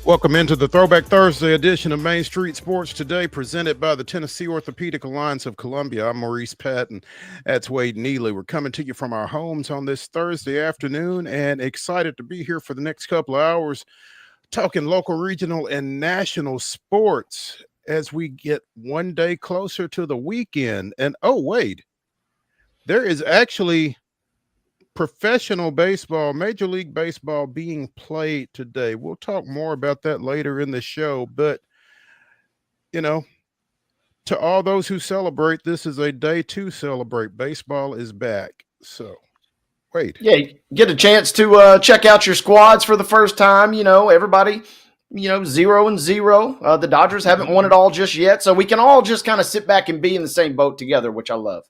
Welcome into the Throwback Thursday edition of Main Street Sports Today, presented by the Tennessee Orthopedic Alliance of Columbia. I'm Maurice Patton. That's Wade Neely. We're coming to you from our homes on this Thursday afternoon and excited to be here for the next couple of hours talking local, regional, and national sports as we get one day closer to the weekend. And oh, Wade, there is actually professional baseball, Major League Baseball being played today. We'll talk more about that later in the show, but you know, to all those who celebrate, this is a day to celebrate. Baseball is back. So, wait. Yeah, get a chance to check out your squads for the first time. Everybody, 0-0. The Dodgers haven't won it all just yet, so we can all just kind of sit back and be in the same boat together, which I love.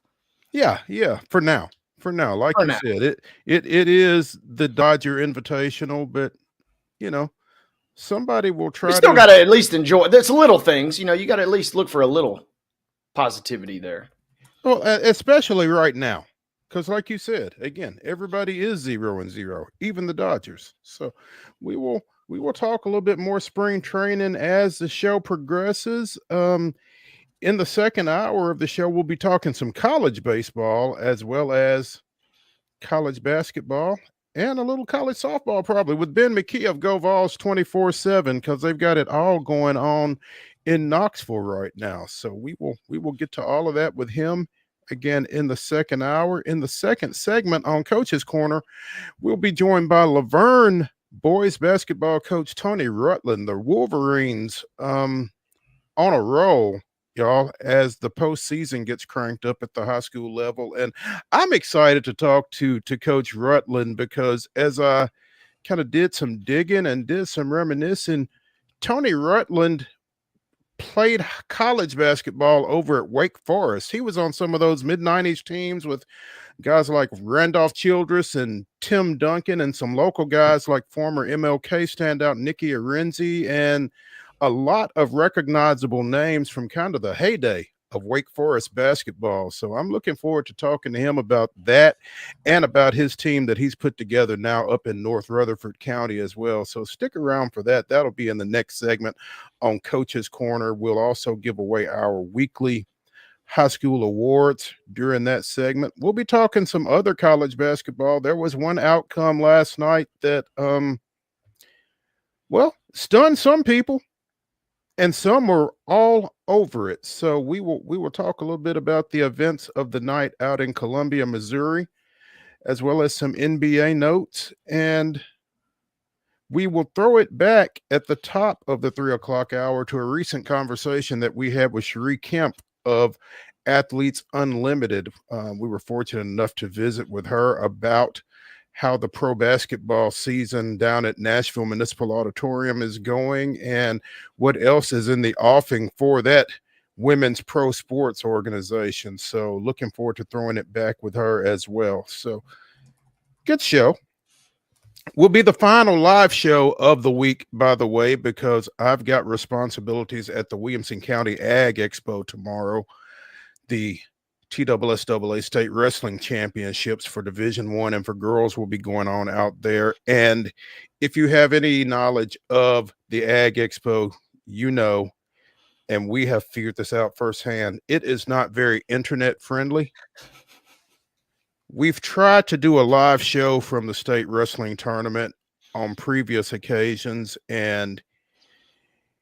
Yeah, for now. Like you said, it is the Dodger Invitational, but somebody will try. We still got to at least enjoy. There's little things, you got to at least look for a little positivity there. Well, especially right now, because like you said, again, everybody is 0-0, even the Dodgers. So we will talk a little bit more spring training as the show progresses. In the second hour of the show, we'll be talking some college baseball as well as college basketball and a little college softball, probably with Ben McKee of Go Vols 24/7, because they've got it all going on in Knoxville right now. So we will get to all of that with him again in the second hour. In the second segment on Coach's Corner, we'll be joined by LAVERGNE boys basketball coach Tony Rutland. The Wolverines on a roll, y'all, as the postseason gets cranked up at the high school level. And I'm excited to talk to Coach Rutland because as I kind of did some digging and did some reminiscing, Tony Rutland played college basketball over at Wake Forest. He was on some of those mid-90s teams with guys like Randolph Childress and Tim Duncan and some local guys like former MLK standout Nikki Arenzi and a lot of recognizable names from kind of the heyday of Wake Forest basketball. So I'm looking forward to talking to him about that and about his team that he's put together now up in North Rutherford County as well. So stick around for that. That'll be in the next segment on Coach's Corner. We'll also give away our weekly high school awards during that segment. We'll be talking some other college basketball. There was one outcome last night that, stunned some people. And some were all over it. So we will talk a little bit about the events of the night out in Columbia, Missouri, as well as some NBA notes. And we will throw it back at the top of the 3 o'clock hour to a recent conversation that we had with CHERI Kemp of Athletes Unlimited. We were fortunate enough to visit with her about how the pro basketball season down at Nashville Municipal Auditorium is going and what else is in the offing for that women's pro sports organization. So looking forward to throwing it back with her as well. So good show. Will be the final live show of the week, by the way, because I've got responsibilities at the Williamson County Ag Expo tomorrow. The TSSAA State Wrestling Championships for Division I and for girls will be going on out there. And if you have any knowledge of the Ag Expo, and we have figured this out firsthand, it is not very internet friendly. We've tried to do a live show from the state wrestling tournament on previous occasions, and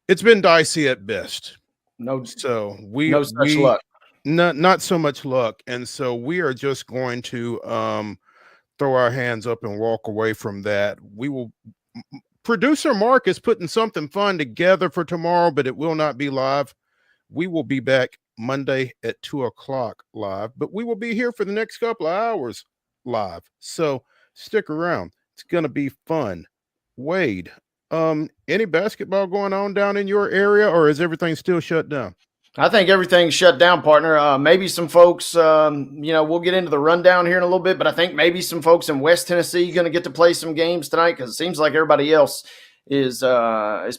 it's been dicey at best. No such luck. Not so much luck. And so we are just going to throw our hands up and walk away from that. Producer Mark is putting something fun together for tomorrow, but it will not be live. We will be back Monday at 2 o'clock live, but we will be here for the next couple of hours live. So stick around. It's going to be fun. Wade, any basketball going on down in your area, or is everything still shut down? I think everything's shut down, partner. Maybe some folks, we'll get into the rundown here in a little bit, but I think maybe some folks in West Tennessee going to get to play some games tonight because it seems like everybody else is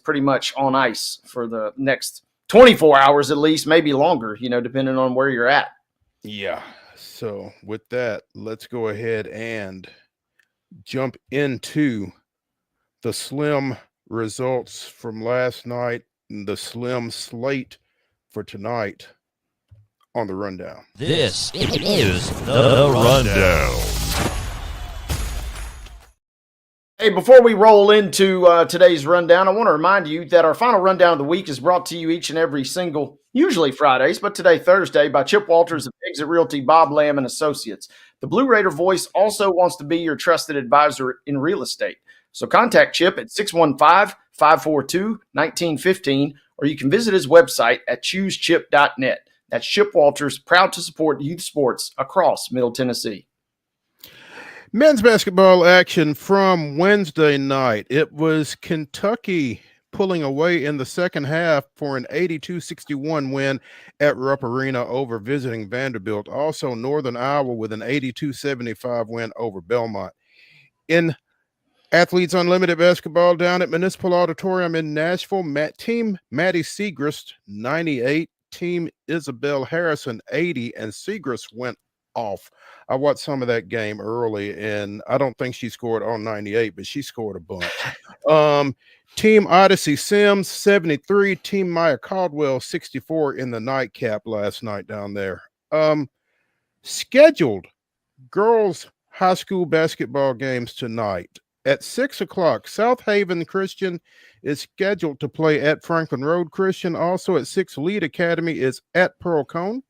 pretty much on ice for the next 24 hours at least, maybe longer, depending on where you're at. Yeah. So with that, let's go ahead and jump into the Slim results from last night, and the slim slate for tonight on the rundown. This is the rundown. Hey, before we roll into today's rundown, I want to remind you that our final rundown of the week is brought to you each and every single, usually Fridays, but today, Thursday, by Chip Walters of Exit Realty, Bob Lamb and Associates. The Blue Raider voice also wants to be your trusted advisor in real estate. So contact Chip at 615-542-1915, or you can visit his website at choosechip.net. That's Chip Walters, proud to support youth sports across Middle Tennessee. Men's basketball action from Wednesday night. It was Kentucky pulling away in the second half for an 82-61 win at Rupp Arena over visiting Vanderbilt. Also, Northern Iowa with an 82-75 win over Belmont. In Athletes Unlimited basketball down at Municipal Auditorium in Nashville, Team Maddie Segrist, 98. Team Isabel Harrison, 80. And Segrist went off. I watched some of that game early, and I don't think she scored on 98, but she scored a bunch. Team Odyssey Sims, 73. Team Maya Caldwell, 64 in the nightcap last night down there. Scheduled girls high school basketball games tonight. At 6 o'clock, South Haven Christian is scheduled to play at Franklin Road Christian. Also at 6, Lead Academy is at Pearl Cone.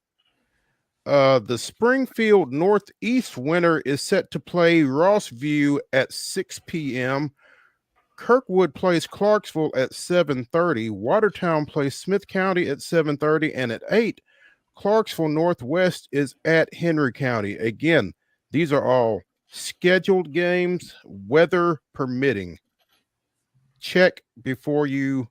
The Springfield Northeast winner is set to play Rossview at 6 p.m. Kirkwood plays Clarksville at 7:30. Watertown plays Smith County at 7:30. And at 8, Clarksville Northwest is at Henry County. Again, these are all scheduled games, weather permitting. Check before you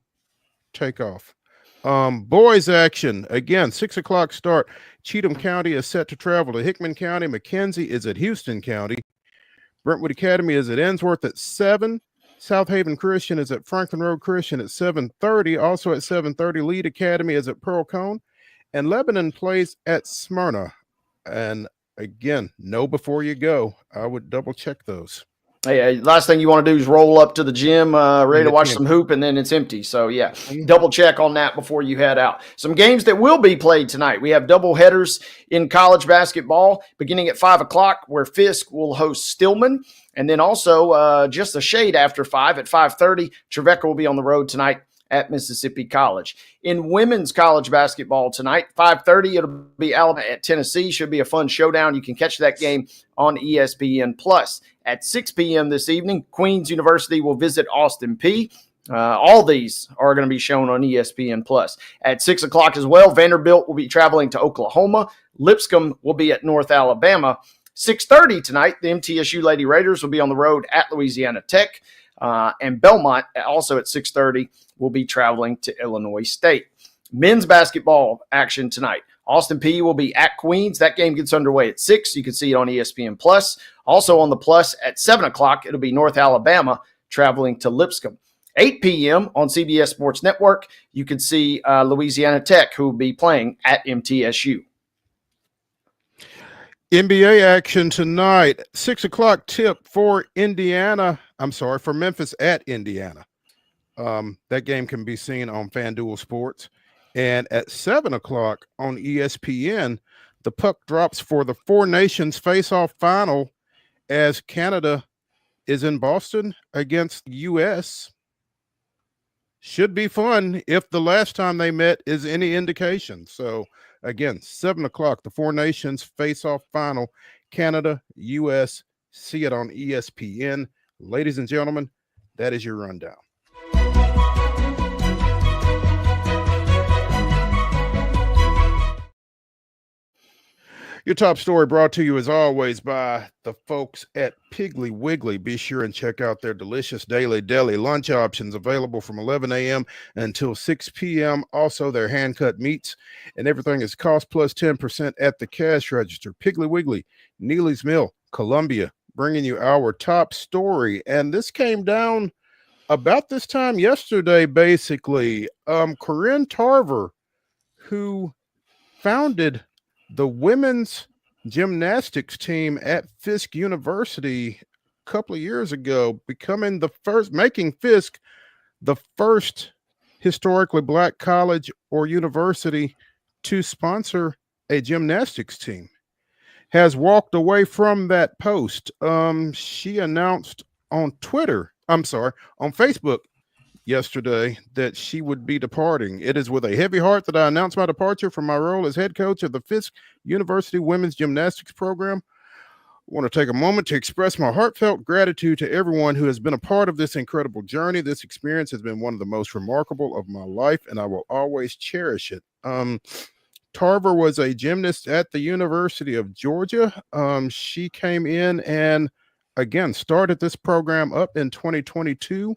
take off. Boys action, again, 6 o'clock start. Cheatham County is set to travel to Hickman County. McKenzie is at Houston County. Brentwood Academy is at Ensworth at 7. South Haven Christian is at Franklin Road Christian at 7:30. Also at 7:30, Lead Academy is at Pearl Cone. And Lebanon plays at Smyrna. And again, know before you go. I would double check those. Hey, last thing you want to do is roll up to the gym, ready to watch some hoop, and then it's empty. So, yeah, double check on that before you head out. Some games that will be played tonight. We have double headers in college basketball beginning at 5 o'clock, where Fisk will host Stillman. And then also just a shade after 5 at 5:30, Trevecca will be on the road tonight at Mississippi College. In women's college basketball tonight, 5:30, it'll be Alabama at Tennessee. Should be a fun showdown. You can catch that game on ESPN+. At 6 p.m. this evening, Queens University will visit Austin Peay. All these are going to be shown on ESPN+. At 6 o'clock as well, Vanderbilt will be traveling to Oklahoma. Lipscomb will be at North Alabama. 6:30 tonight, the MTSU Lady Raiders will be on the road at Louisiana Tech. And Belmont, also at 6:30, will be traveling to Illinois State. Men's basketball action tonight. Austin Peay will be at Queens. That game gets underway at 6. You can see it on ESPN+. Also on the Plus at 7 o'clock, it'll be North Alabama traveling to Lipscomb. 8 p.m. on CBS Sports Network, you can see Louisiana Tech, who will be playing at MTSU. NBA action tonight. 6 o'clock tip for Memphis at Indiana. That game can be seen on FanDuel Sports. And at 7 o'clock on ESPN, the puck drops for the Four Nations face-off final as Canada is in Boston against the U.S. Should be fun if the last time they met is any indication. So, again, 7 o'clock, the Four Nations face-off final, Canada, U.S. See it on ESPN. Ladies and gentlemen, that is your rundown. Your top story brought to you, as always, by the folks at Piggly Wiggly. Be sure and check out their delicious daily deli lunch options available from 11 a.m. until 6 p.m. Also, their hand-cut meats, and everything is cost plus 10% at the cash register. Piggly Wiggly, Neely's Mill, Columbia, bringing you our top story. And this came down about this time yesterday, basically. Corinne Tarver, who founded the women's gymnastics team at Fisk University a couple of years ago, making Fisk the first historically black college or university to sponsor a gymnastics team, has walked away from that post. She announced on Facebook yesterday that she would be departing. It is with a heavy heart that I announce my departure from my role as head coach of the Fisk University Women's Gymnastics Program. I want to take a moment to express my heartfelt gratitude to everyone who has been a part of this incredible journey. This experience has been one of the most remarkable of my life, and I will always cherish it. Tarver was a gymnast at the University of Georgia. She came in and, again, started this program up in 2022.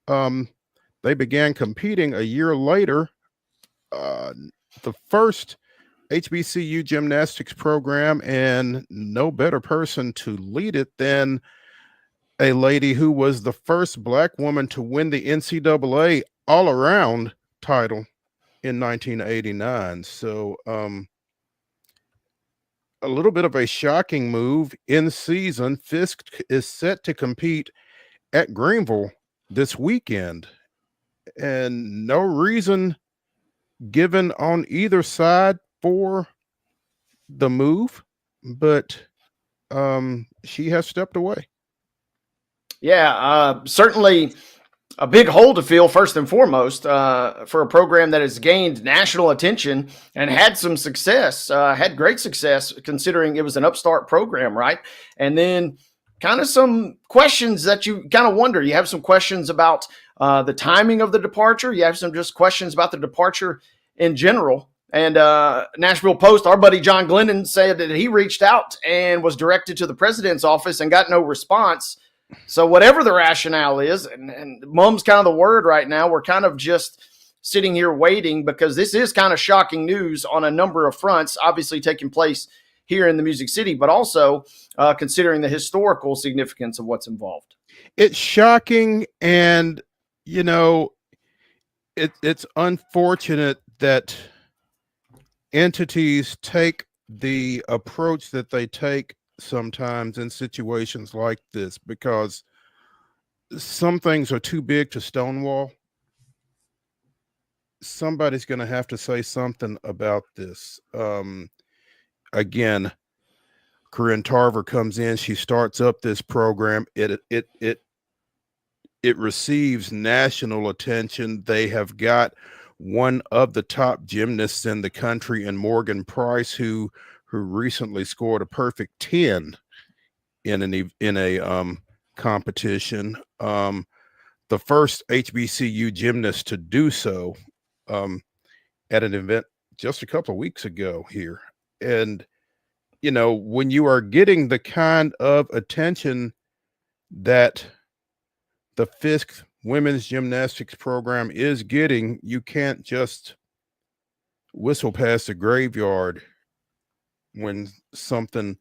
They began competing a year later. The first HBCU gymnastics program, and no better person to lead it than a lady who was the first black woman to win the NCAA all-around title in 1989. So a little bit of a shocking move in season. Fisk is set to compete at Greenville this weekend, and no reason given on either side for the move, but she has stepped away. Yeah, certainly a big hole to fill, first and foremost, for a program that has gained national attention and had some success, had great success considering it was an upstart program, right? And then kind of some questions that you kind of wonder. You have some questions about the timing of the departure. You have some just questions about the departure in general. And Nashville Post, our buddy John Glennon said that he reached out and was directed to the president's office and got no response. So whatever the rationale is, and mum's kind of the word right now, we're kind of just sitting here waiting because this is kind of shocking news on a number of fronts, obviously taking place here in the Music City, but also considering the historical significance of what's involved. It's shocking, and, you know, it's unfortunate that entities take the approach that they take sometimes in situations like this, because some things are too big to stonewall. Somebody's going to have to say something about this. Again, Corinne Tarver comes in, she starts up this program. It receives national attention. They have got one of the top gymnasts in the country in Morgan Price, who recently scored a perfect 10 in a competition. The first HBCU gymnast to do so at an event just a couple of weeks ago here. And, you know, when you are getting the kind of attention that the Fisk women's gymnastics program is getting, you can't just whistle past the graveyard when something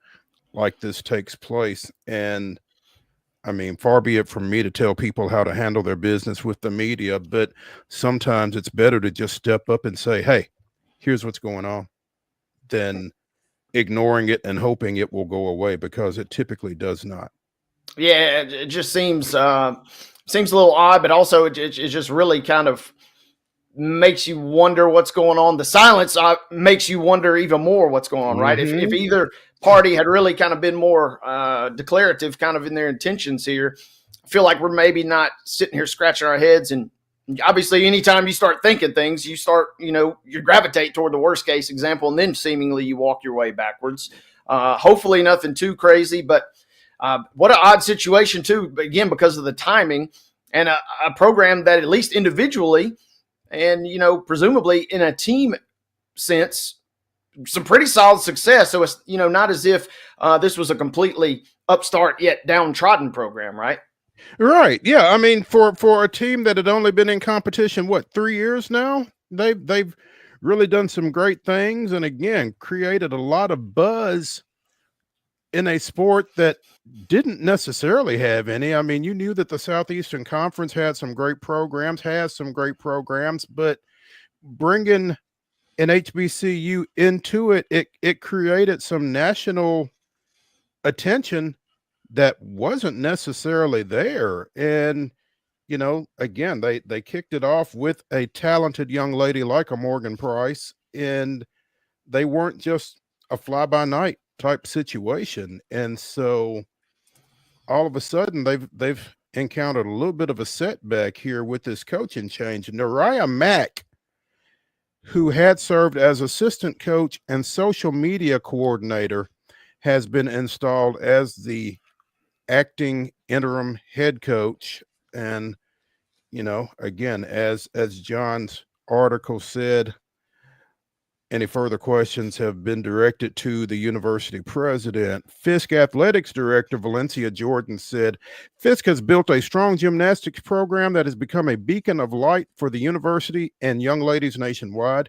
like this takes place. And I mean, far be it from me to tell people how to handle their business with the media, but sometimes it's better to just step up and say, hey, here's what's going on, than ignoring it and hoping it will go away, because it typically does not. Yeah, it just seems a little odd, but also it just really kind of makes you wonder what's going on. The silence makes you wonder even more what's going on, right? If either party had really kind of been more declarative kind of in their intentions here, I feel like we're maybe not sitting here scratching our heads. And obviously anytime you start thinking things, you start, you gravitate toward the worst case example, and then seemingly you walk your way backwards. Hopefully nothing too crazy, but what an odd situation too, again, because of the timing, and a program that at least individually and, presumably in a team sense, some pretty solid success. So it's, not as if this was a completely upstart yet downtrodden program, right? Right. Yeah. I mean, for a team that had only been in competition, 3 years now, they've really done some great things, and again, created a lot of buzz in a sport that didn't necessarily have any. I mean, you knew that the Southeastern Conference has some great programs, but bringing an HBCU into it, it created some national attention that wasn't necessarily there. And, you know, again, they kicked it off with a talented young lady like a Morgan Price, and they weren't just a fly-by-night type situation. And so all of a sudden they've encountered a little bit of a setback here with this coaching change. Nariah Mack, who had served as assistant coach and social media coordinator, has been installed as the acting interim head coach. And, you know, again, as John's article said, any further questions have been directed to the university president. Fisk Athletics Director Valencia Jordan said, Fisk has built a strong gymnastics program that has become a beacon of light for the university and young ladies nationwide.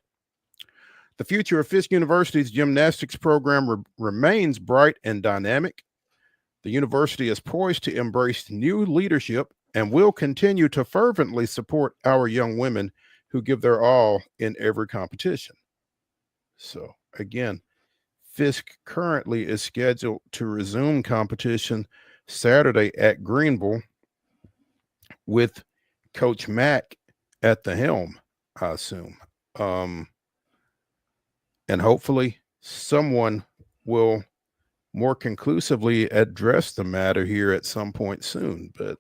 The future of Fisk University's gymnastics program remains bright and dynamic. The university is poised to embrace new leadership and will continue to fervently support our young women who give their all in every competition. So again, Fisk currently is scheduled to resume competition Saturday at Greenville with Coach Mack at the helm, I assume. And hopefully someone will more conclusively address the matter here at some point soon. But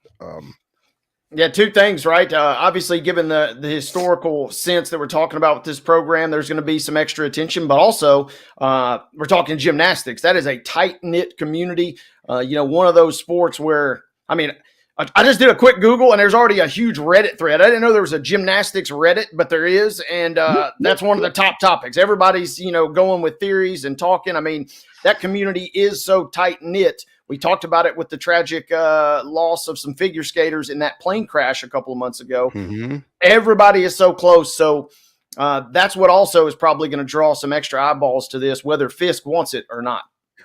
yeah, two things, right? Obviously, given the historical sense that we're talking about with this program, there's going to be some extra attention, but also we're talking gymnastics. That is a tight-knit community. You know, one of those sports where, I mean, I just did a quick Google and there's already a huge Reddit thread. I didn't know there was a gymnastics Reddit, but there is. And that's one of the top topics. Everybody's, you know, going with theories and talking. I mean, that community is so tight-knit. We talked about it with the tragic loss of some figure skaters in that plane crash a couple of months ago. mm-hmm. Everybody is so close. So that's what also is probably going to draw some extra eyeballs to this, whether Fisk wants it or not.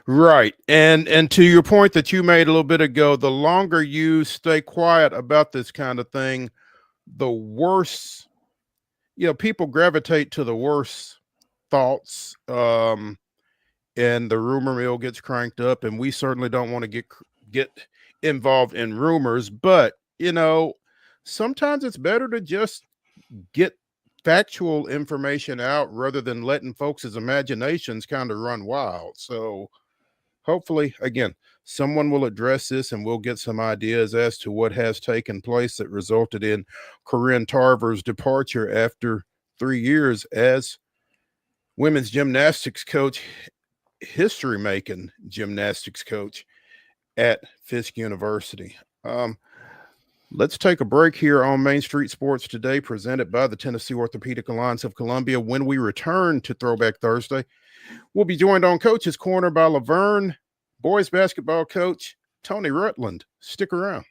Right. And to your point that you made a little bit ago, the longer you stay quiet about this kind of thing, the worse, you know, people gravitate to the worst thoughts. And the rumor mill gets cranked up, and we certainly don't want to get involved in rumors, but you know, sometimes it's better to just get factual information out rather than letting folks' imaginations kind of run wild. So hopefully, again, someone will address this and we'll get some ideas as to what has taken place that resulted in Corinne Tarver's departure after 3 years as women's gymnastics coach, history-making gymnastics coach at Fisk University. Let's take a break here on Main Street Sports Today, presented by the Tennessee Orthopedic Alliance of Columbia. When we return to Throwback Thursday, we'll be joined on Coach's Corner by LaVergne boys basketball coach Tony Rutland. Stick around.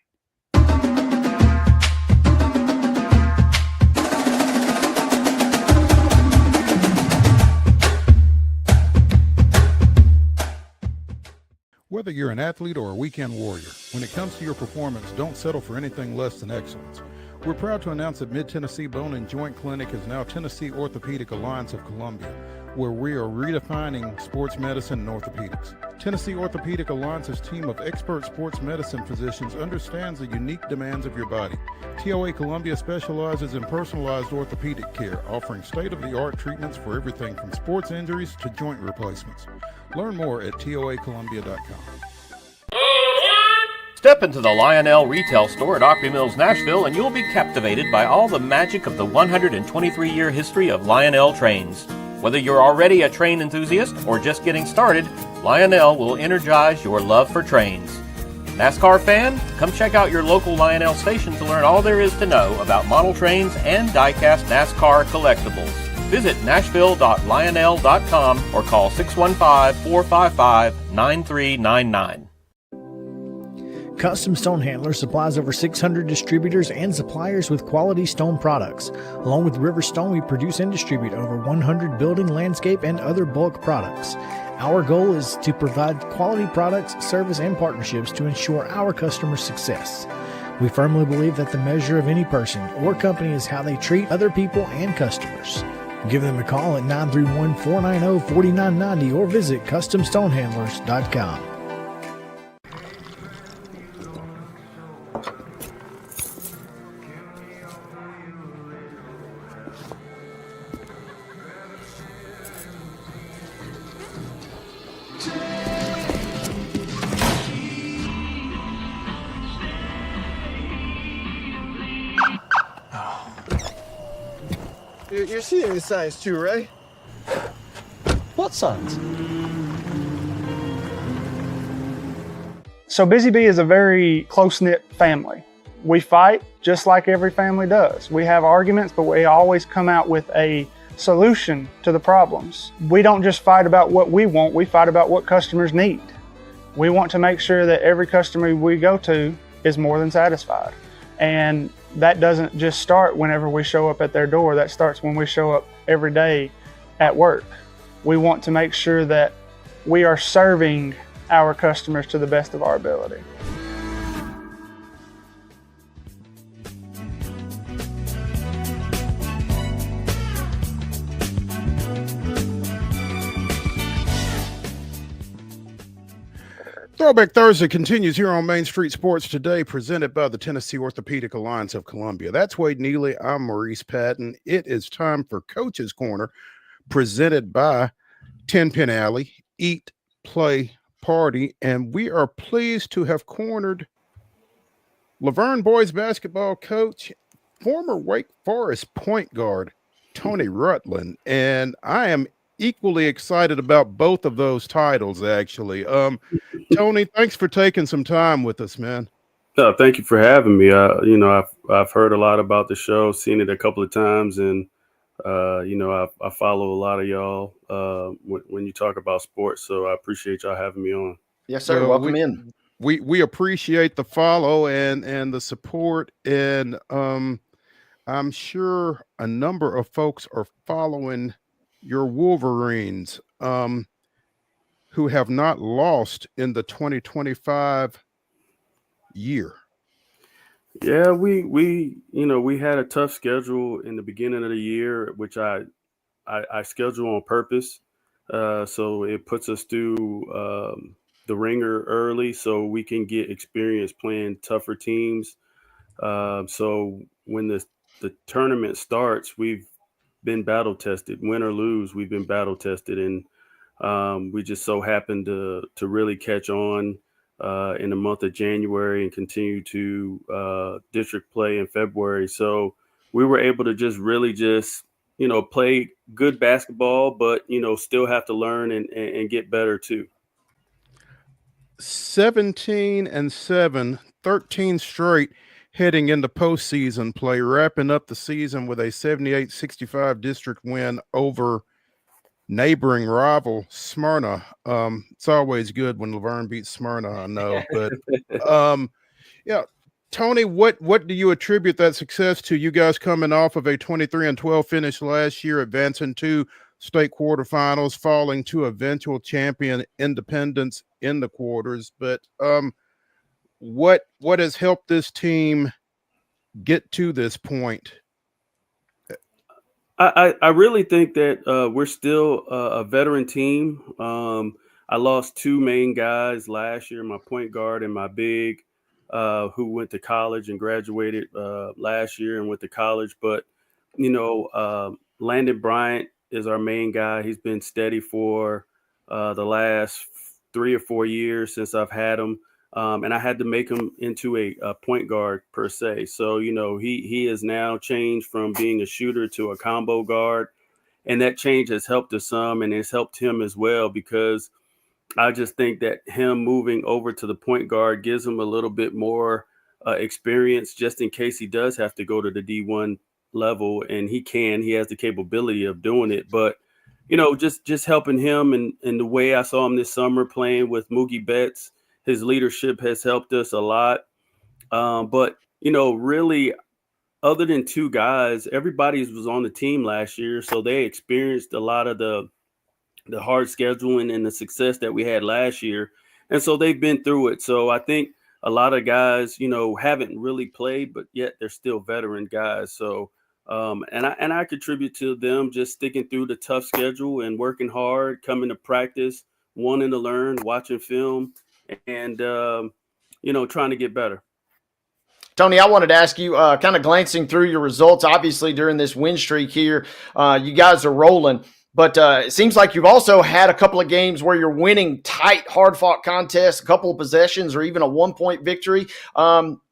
Whether you're an athlete or a weekend warrior, when it comes to your performance, don't settle for anything less than excellence. We're proud to announce that Mid-Tennessee Bone and Joint Clinic is now Tennessee Orthopedic Alliance of Columbia, where we are redefining sports medicine and orthopedics. Tennessee Orthopedic Alliance's team of expert sports medicine physicians understands the unique demands of your body. TOA Columbia specializes in personalized orthopedic care, offering state-of-the-art treatments for everything from sports injuries to joint replacements. Learn more at toacolumbia.com. Step into the Lionel retail store at Opry Mills, Nashville, and you'll be captivated by all the magic of the 123-year history of Lionel trains. Whether you're already a train enthusiast or just getting started, Lionel will energize your love for trains. NASCAR fan? Come check out your local Lionel station to learn all there is to know about model trains and die-cast NASCAR collectibles. Visit nashville.lionel.com or call 615-455-9399. Custom Stone Handler supplies over 600 distributors and suppliers with quality stone products. Along with River Stone, we produce and distribute over 100 building, landscape, and other bulk products. Our goal is to provide quality products, service, and partnerships to ensure our customers' success. We firmly believe that the measure of any person or company is how they treat other people and customers. Give them a call at 931-490-4990 or visit CustomStonehandlers.com. You're seeing the signs too, right? What signs? So Busy Bee is a very close-knit family. We fight just like every family does. We have arguments, but we always come out with a solution to the problems. We don't just fight about what we want, we fight about what customers need. We want to make sure that every customer we go to is more than satisfied. And that doesn't just start whenever we show up at their door, that starts when we show up every day at work. We want to make sure that we are serving our customers to the best of our ability. Throwback Thursday continues here on Main Street Sports Today, presented by the Tennessee Orthopedic Alliance of Columbia. That's Wade Neely. I'm Maurice Patton. It is time for Coach's Corner, presented by 10 Pin Alley, Eat, Play, Party, and we are pleased to have cornered Laverne boys basketball coach, former Wake Forest point guard, Tony Rutland, and I am equally excited about both of those titles, actually. Tony, thanks for taking some time with us, man. Thank you for having me. I've heard a lot about the show, seen it a couple of times, and I follow a lot of y'all when you talk about sports. So I appreciate y'all having me on. Yes, sir. Well, welcome in. We appreciate the follow and the support, and I'm sure a number of folks are following your Wolverines, who have not lost in the 2025 year. Yeah, we had a tough schedule in the beginning of the year, which I schedule on purpose. So it puts us through the ringer early so we can get experience playing tougher teams. So when the tournament starts, we've been battle tested, win or lose. We've been battle tested, and we just so happened to really catch on in the month of January and continue to district play in February. So we were able to really play good basketball, but still have to learn and get better too. 17-7, 13 straight heading into postseason play, wrapping up the season with a 78-65 district win over neighboring rival Smyrna. It's always good when Laverne beats Smyrna, I know, but yeah. Tony, what do you attribute that success to? You guys coming off of a 23-12 finish last year, advancing to state quarterfinals, falling to eventual champion Independence in the quarters. But what has helped this team get to this point? I really think that we're still a veteran team. I lost two main guys last year, my point guard and my big, who went to college and graduated last year and went to college. But, Landon Bryant is our main guy. He's been steady for the last 3 or 4 years since I've had him. And I had to make him into a point guard per se. So, he has now changed from being a shooter to a combo guard. And that change has helped us some, and it's helped him as well, because I just think that him moving over to the point guard gives him a little bit more experience, just in case he does have to go to the D1 level, and he has the capability of doing it. But, just helping him and the way I saw him this summer playing with Mookie Betts, his leadership has helped us a lot. But, really, other than two guys, everybody was on the team last year. So they experienced a lot of the hard scheduling and the success that we had last year. And so they've been through it. So I think a lot of guys, haven't really played, but yet they're still veteran guys. So, and I contribute to them just sticking through the tough schedule and working hard, coming to practice, wanting to learn, watching film, and, trying to get better. Tony, I wanted to ask you, kind of glancing through your results, obviously during this win streak here, you guys are rolling, but it seems like you've also had a couple of games where you're winning tight, hard-fought contests, a couple of possessions, or even a 1-point victory.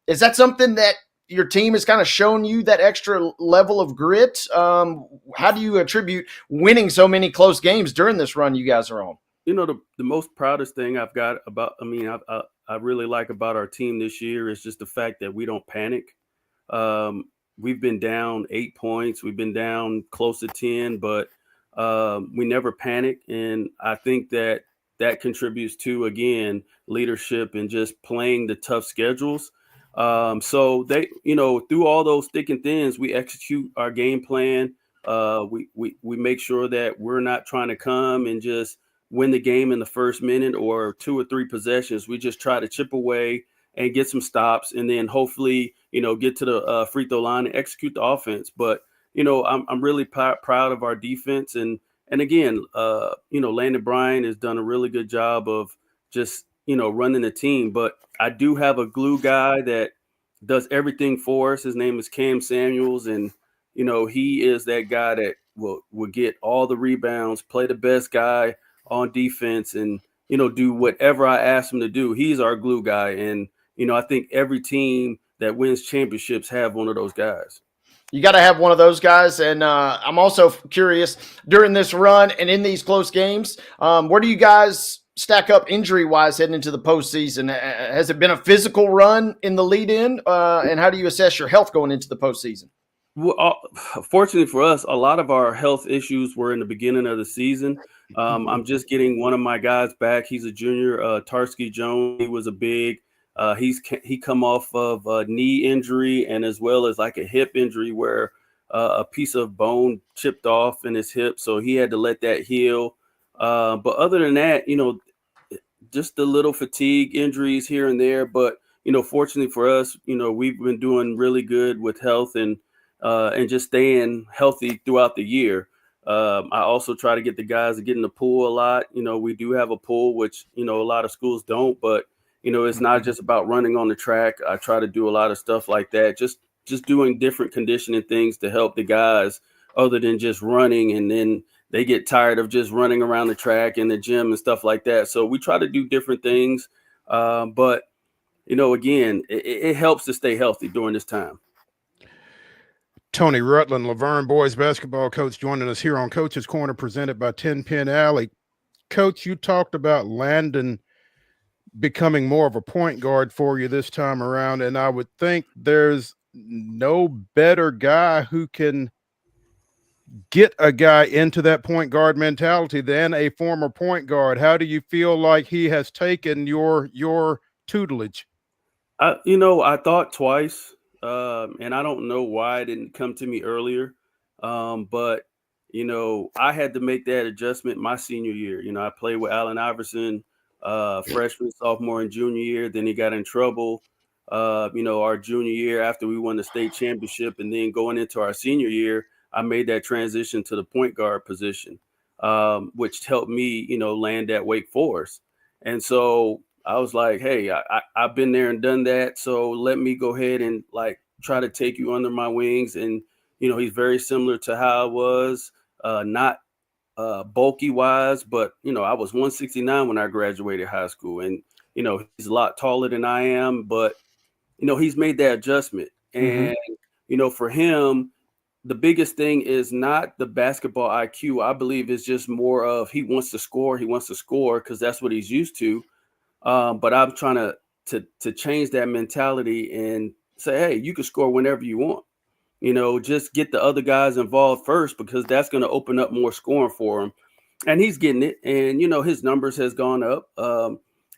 Is that something that your team has kind of shown you, that extra level of grit? How do you attribute winning so many close games during this run you guys are on? You know, the most proudest thing I've got about, I really like about our team this year is just the fact that we don't panic. We've been down 8 points. We've been down close to 10, but we never panic. And I think that contributes to, again, leadership and just playing the tough schedules. So they, through all those thick and thins, we execute our game plan. We make sure that we're not trying to come and just win the game in the first minute or 2 or 3 possessions. We just try to chip away and get some stops, and then hopefully, get to the free throw line and execute the offense. But, I'm really proud of our defense. And again, Landon Bryan has done a really good job of just, running the team. But I do have a glue guy that does everything for us. His name is Cam Samuels. And, he is that guy that will get all the rebounds, play the best guy on defense, and, do whatever I ask him to do. He's our glue guy. And, I think every team that wins championships have one of those guys. You got to have one of those guys. And I'm also curious, during this run and in these close games, where do you guys stack up injury-wise heading into the postseason? Has it been a physical run in the lead-in? And how do you assess your health going into the postseason? Well, fortunately for us, a lot of our health issues were in the beginning of the season. I'm just getting one of my guys back. He's a junior, Tarsky Jones. He was a big. He come off of a knee injury and as well as like a hip injury where a piece of bone chipped off in his hip, so he had to let that heal. But other than that, just the little fatigue injuries here and there. But fortunately for us, we've been doing really good with health and just staying healthy throughout the year. I also try to get the guys to get in the pool a lot. We do have a pool, which, a lot of schools don't, but, it's not just about running on the track. I try to do a lot of stuff like that, just doing different conditioning things to help the guys other than just running. And then they get tired of just running around the track and the gym and stuff like that. So we try to do different things. But, again, it helps to stay healthy during this time. Tony Rutland, Laverne boys basketball coach, joining us here on Coach's Corner, presented by 10 Pin Alley. Coach, you talked about Landon becoming more of a point guard for you this time around, and I would think there's no better guy who can get a guy into that point guard mentality than a former point guard. How do you feel like he has taken your tutelage? I thought twice. And I don't know why it didn't come to me earlier. But, I had to make that adjustment my senior year. I played with Allen Iverson, freshman, sophomore, and junior year. Then he got in trouble, our junior year after we won the state championship. And then going into our senior year, I made that transition to the point guard position, which helped me, land at Wake Forest. And so I was like, hey, I've been there and done that. So let me go ahead and try to take you under my wings. And, he's very similar to how I was, not bulky wise, but, I was 169 when I graduated high school. And, he's a lot taller than I am, but, he's made that adjustment. And, for him, the biggest thing is not the basketball IQ. I believe it's just more of he wants to score. He wants to score because that's what he's used to. But I'm trying to change that mentality and say, hey, you can score whenever you want. Just get the other guys involved first because that's going to open up more scoring for him. And he's getting it. And, his numbers has gone up.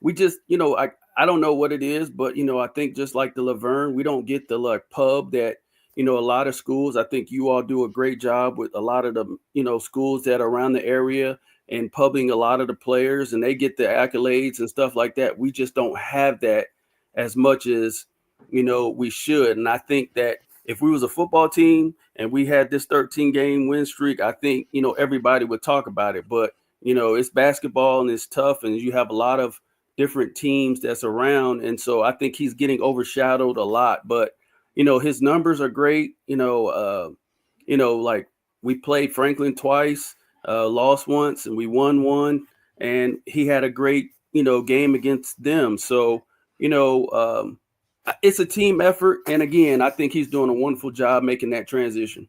We just, I don't know what it is, but, I think just like the Laverne, we don't get the pub that, a lot of schools. I think you all do a great job with a lot of the, schools that are around the area and pubbing a lot of the players, and they get the accolades and stuff like that. We just don't have that as much as, we should. And I think that if we was a football team and we had this 13-game win streak, I think, everybody would talk about it. But, it's basketball and it's tough, and you have a lot of different teams that's around. And so I think he's getting overshadowed a lot. But, his numbers are great. Like we played Franklin twice, lost once, and we won one. And he had a great, game against them. So, it's a team effort. And again, I think he's doing a wonderful job making that transition.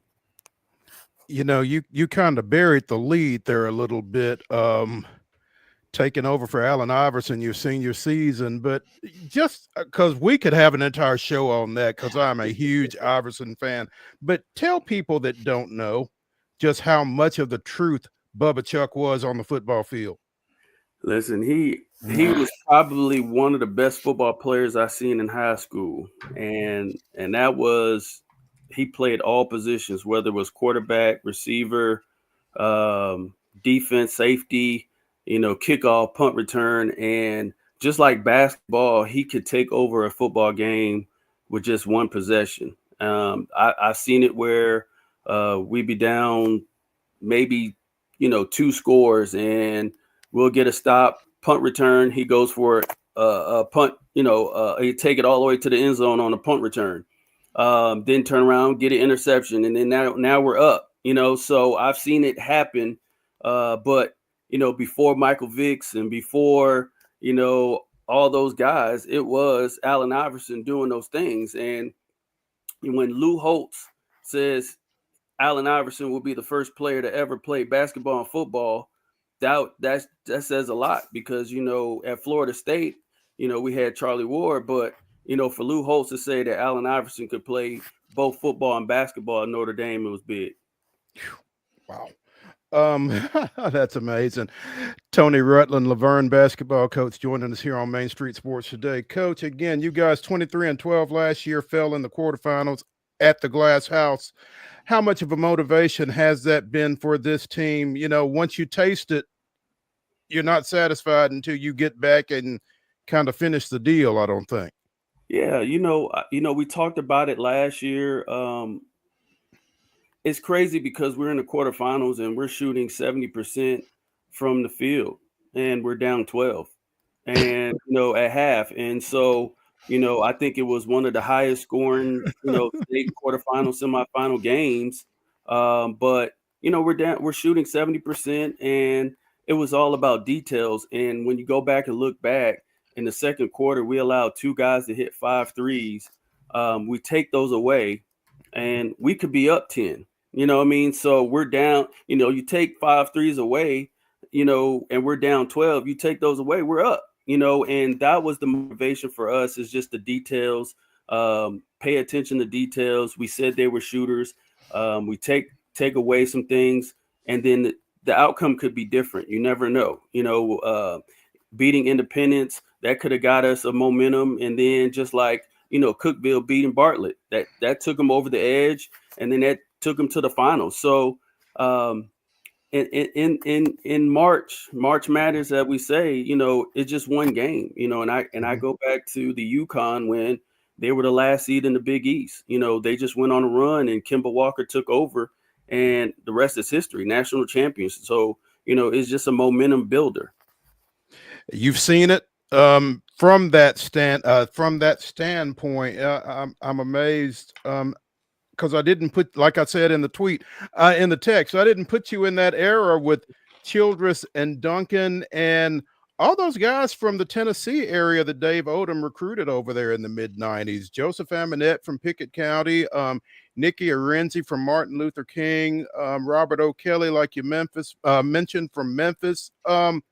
You kind of buried the lead there a little bit, taking over for Allen Iverson your senior season, but just because we could have an entire show on that, because I'm a huge Iverson fan. But tell people that don't know just how much of the truth Bubba Chuck was on the football field. Listen, he was probably one of the best football players I've seen in high school, and that was, he played all positions, whether it was quarterback, receiver, defense, safety, kickoff, punt return. And just like basketball, he could take over a football game with just one possession. I've seen it where we'd be down maybe, 2 scores, and we'll get a stop, punt return. He goes for a punt, he take it all the way to the end zone on a punt return. Then turn around, get an interception, and then now we're up. So I've seen it happen. But before Michael Vicks and before all those guys, it was Allen Iverson doing those things. And when Lou Holtz says Allen Iverson will be the first player to ever play basketball and football, that says a lot, because at Florida State, we had Charlie Ward, but for Lou Holtz to say that Allen Iverson could play both football and basketball at Notre Dame, it was big. Wow. That's amazing. Tony Rutland, Laverne basketball coach, joining us here on Main Street Sports today. Coach, again, you guys 23-12 last year, fell in the quarterfinals at the Glass House. How much of a motivation has that been for this team? Once you taste it, you're not satisfied until you get back and kind of finish the deal, I don't think. Yeah, we talked about it last year. It's crazy because we're in the quarterfinals and we're shooting 70% from the field, and we're down 12, and at half. And so, I think it was one of the highest scoring, state quarterfinal, semifinal games. But we're shooting 70%, and it was all about details. And when you go back and look back in the second quarter, we allowed 2 guys to hit 5 threes. We take those away, and we could be up 10. You know what I mean? So we're down, you take 5 threes away, and we're down 12. You take those away, we're up, and that was the motivation for us, is just the details. Pay attention to details. We said they were shooters. We take away some things, and then the outcome could be different. You never know. Beating Independence, that could have got us a momentum, and then just like Cookeville beating Bartlett, that took them over the edge, and then that took them to the finals. So in March matters, that we say, it's just one game, and I go back to the UConn when they were the last seed in the Big East. They just went on a run, and Kemba Walker took over, and the rest is history, national champions. So, it's just a momentum builder. You've seen it. From that standpoint, I'm amazed. Because I didn't put, like I said in the tweet, in the text, I didn't put you in that era with Childress and Duncan and all those guys from the Tennessee area that Dave Odom recruited over there in the mid-90s. Joseph Aminette from Pickett County, Nicky Arenzi from Martin Luther King, Robert O'Kelly, like you mentioned, from Memphis. Kind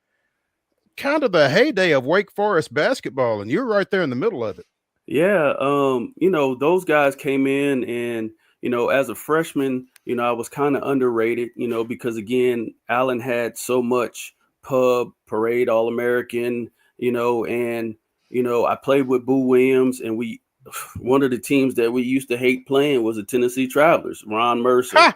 of the heyday of Wake Forest basketball, and you're right there in the middle of it. Yeah, those guys came in, and as a freshman, I was kind of underrated, because again, Allen had so much pub, parade, All-American, and I played with Boo Williams, and one of the teams that we used to hate playing was the Tennessee Travelers, Ron Mercer. Ha!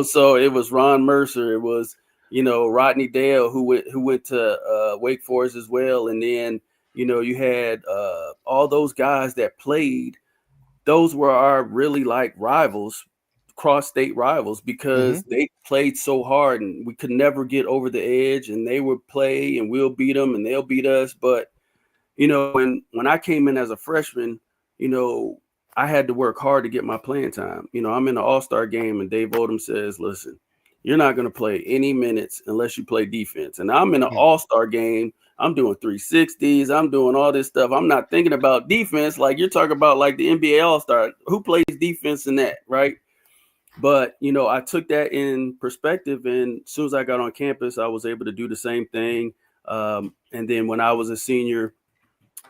So it was Ron Mercer, it was Rodney Dale, who went to Wake Forest as well, and then you had all those guys that played. Those were our really like rivals, cross-state rivals because they played so hard and we could never get over the edge, and they would play and we'll beat them and they'll beat us. But, you know, when I came in as a freshman, you know, I had to work hard to get my playing time. You know, I'm in the All-Star game and Dave Odom says, listen, you're not going to play any minutes unless you play defense. And I'm in an All-Star game. I'm doing 360s. I'm doing all this stuff. I'm not thinking about defense. Like you're talking about like the NBA All-Star. Who plays defense in that, right? But, you know, I took that in perspective. And as soon as I got on campus, I was able to do the same thing. And then when I was a senior,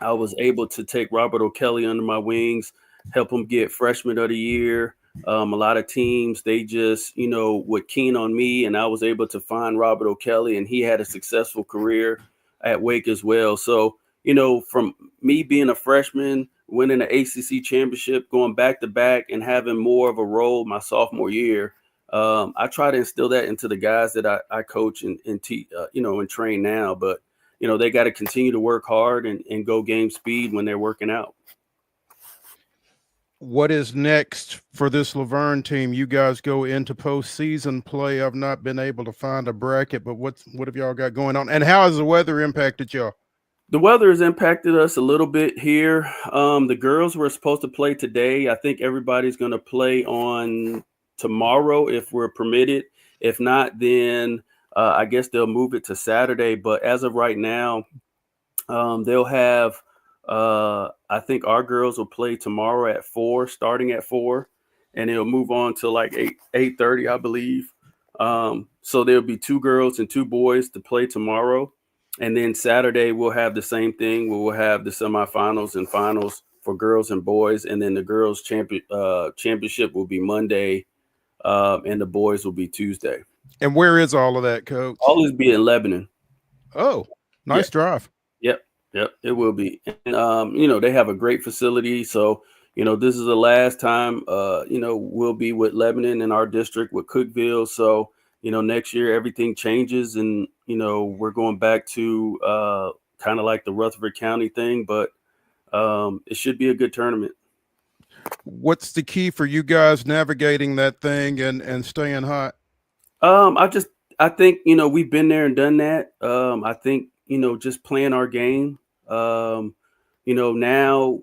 I was able to take Robert O'Kelly under my wings, help him get freshman of the year. A lot of teams, they just, you know, would keen on me, and I was able to find Robert O'Kelly, and he had a successful career at Wake as well. So, you know, from me being a freshman, winning an ACC championship, going back to back and having more of a role my sophomore year, I try to instill that into the guys that I coach and you know, and train now. But, you know, they got to continue to work hard and go game speed when they're working out. What is next for this Laverne team? You guys go into postseason play. I've not been able to find a bracket, but what have y'all got going on? And how has the weather impacted y'all? The weather has impacted us a little bit here. The girls were supposed to play today. I think everybody's going to play on tomorrow if we're permitted. If not, then I guess they'll move it to Saturday. But as of right now, they'll have I think our girls will play tomorrow at 4, starting at 4, and it'll move on to like 8:30, I believe. So there'll be 2 girls and 2 boys to play tomorrow. And then Saturday we'll have the same thing. We'll have the semifinals and finals for girls and boys. And then the girls championship will be Monday, and the boys will be Tuesday. And where is all of that, Coach? All this be in Lebanon. Oh, nice drive. Yep, it will be. And, you know, they have a great facility. So, you know, this is the last time, you know, we'll be with Lebanon in our district with Cookeville. So, you know, next year everything changes and, you know, we're going back to kind of like the Rutherford County thing, but it should be a good tournament. What's the key for you guys navigating that thing and staying hot? I think, you know, we've been there and done that. I think, you know, just playing our game. You know, now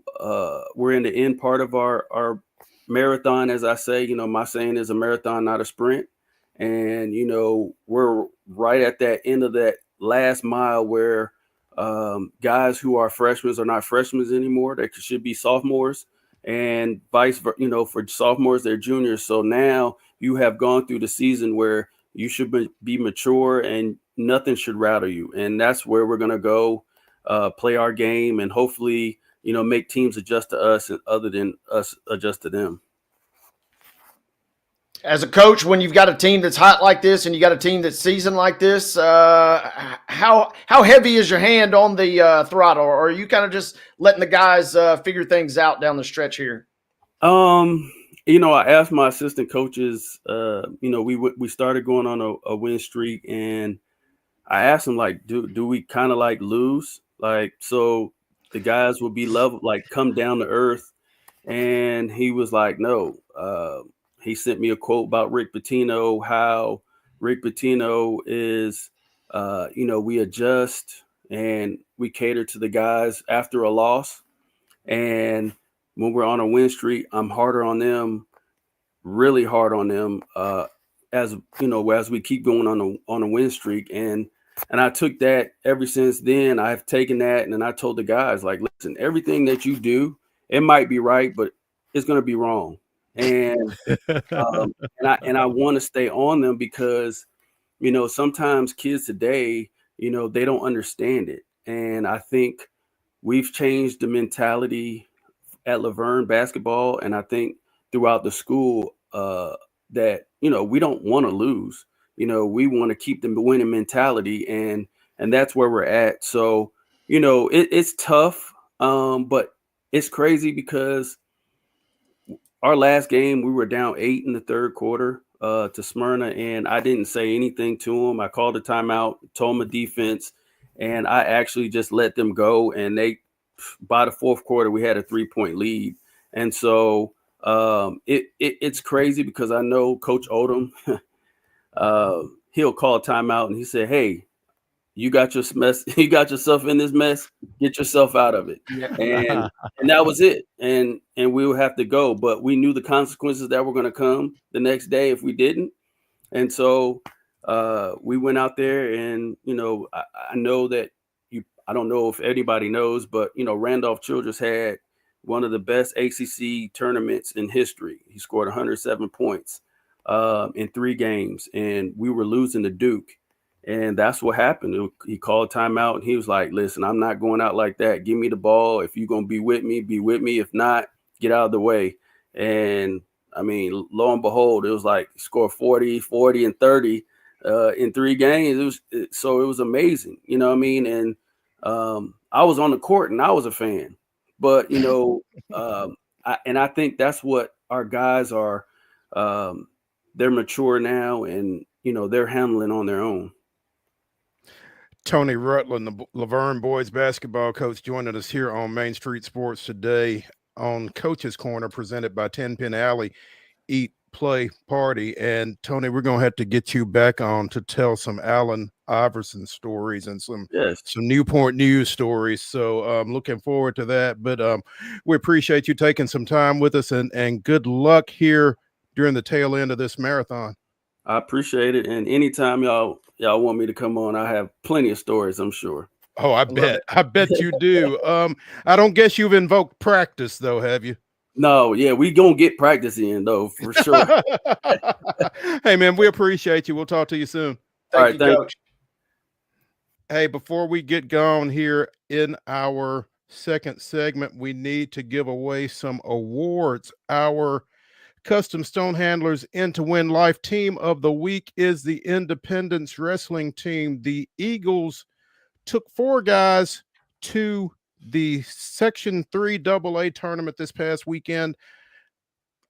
we're in the end part of our marathon, as I say. You know, my saying is a marathon, not a sprint. And, you know, we're right at that end of that last mile where guys who are freshmen are not freshmen anymore. They should be sophomores, and vice versa, you know, for sophomores, they're juniors. So now you have gone through the season where you should be mature and nothing should rattle you. And that's where we're going to go play our game and hopefully, you know, make teams adjust to us and other than us adjust to them. As a coach, when you've got a team that's hot like this and you got a team that's seasoned like this, how heavy is your hand on the throttle, or are you kind of just letting the guys figure things out down the stretch here? You know, I asked my assistant coaches. You know, we started going on a win streak, and I asked them, like, do we kind of like lose, like, so the guys will be level, like come down to earth, and he was like, no. He sent me a quote about Rick Pitino, how Rick Pitino is, you know, we adjust and we cater to the guys after a loss. And when we're on a win streak, I'm harder on them, really hard on them, as you know, as we keep going on a win streak. And I took that ever since then. I've taken that, and then I told the guys, like, listen, everything that you do, it might be right, but it's going to be wrong. And I want to stay on them because, you know, sometimes kids today, you know, they don't understand it. And I think we've changed the mentality at Laverne basketball, and I think throughout the school, that, you know, we don't want to lose. You know, we want to keep the winning mentality, and that's where we're at. So, you know, it's tough, but it's crazy because our last game, we were down 8 in the third quarter to Smyrna, and I didn't say anything to them. I called a timeout, told them defense, and I actually just let them go. And they, by the fourth quarter, we had a 3-point lead. And so, It's crazy because I know Coach Odom, he'll call timeout and he said, "Hey, you got your mess. You got yourself in this mess. Get yourself out of it." And that was it. And we would have to go. But we knew the consequences that were going to come the next day if we didn't. And so we went out there, and I know that I don't know if anybody knows, but Randolph Childress had one of the best ACC tournaments in history. He scored 107 points in 3 games, and we were losing to Duke. And that's what happened. He called timeout, and he was like, "Listen, I'm not going out like that. Give me the ball. If you're going to be with me, be with me. If not, get out of the way." And I mean, lo and behold, it was like score 40, and 30 in 3 games. It was amazing. You know what I mean? And I was on the court and I was a fan. But, I think that's what our guys are. They're mature now, and, they're handling on their own. Tony Rutland, the Laverne boys basketball coach, joining us here on Main Street Sports today on Coach's Corner, presented by 10 Pin Alley Eat, Play, Party. And Tony, we're going to have to get you back on to tell some Allen Iverson stories and some Newport News stories. So I'm looking forward to that. But we appreciate you taking some time with us, and good luck here during the tail end of this marathon. I appreciate it. And anytime y'all want me to come on, I have plenty of stories, I'm sure. Oh, I bet you do. I don't guess you've invoked practice though, have you? No, yeah, we gonna get practice in though, for sure. Hey man, we appreciate you. We'll talk to you soon. Thank you, Coach. Hey, before we get going here in our second segment, we need to give away some awards. Our Custom Stone Handlers In to Win Life Team of the Week is the Independence Wrestling Team. The Eagles took 4 guys to the Section 3 AA tournament this past weekend.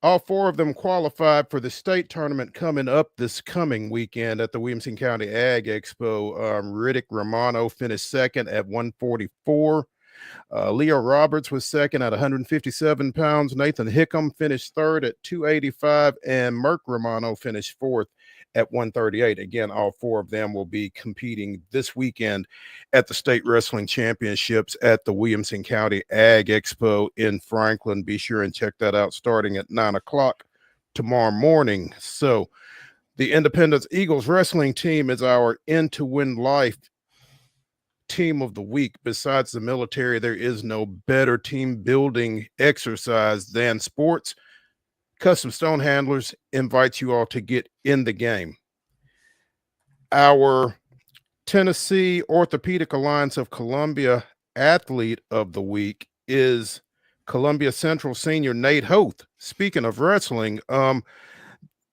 All 4 of them qualified for the state tournament coming up this coming weekend at the Williamson County Ag Expo. Riddick Romano finished second at 144. Leo Roberts was second at 157 pounds. Nathan Hickam finished third at 285, and Merck Romano finished fourth at 138. Again, all 4 of them will be competing this weekend at the State Wrestling Championships at the Williamson County Ag Expo in Franklin. Be sure and check that out starting at 9 o'clock tomorrow morning. So the Independence Eagles Wrestling Team is our In to Win Life Team of the Week. Besides the military, there is no better team building exercise than sports. Custom Stone Handlers invites you all to get in the game. Our Tennessee Orthopedic Alliance of Columbia Athlete of the Week is Columbia Central senior Nate Hoth. Speaking of wrestling,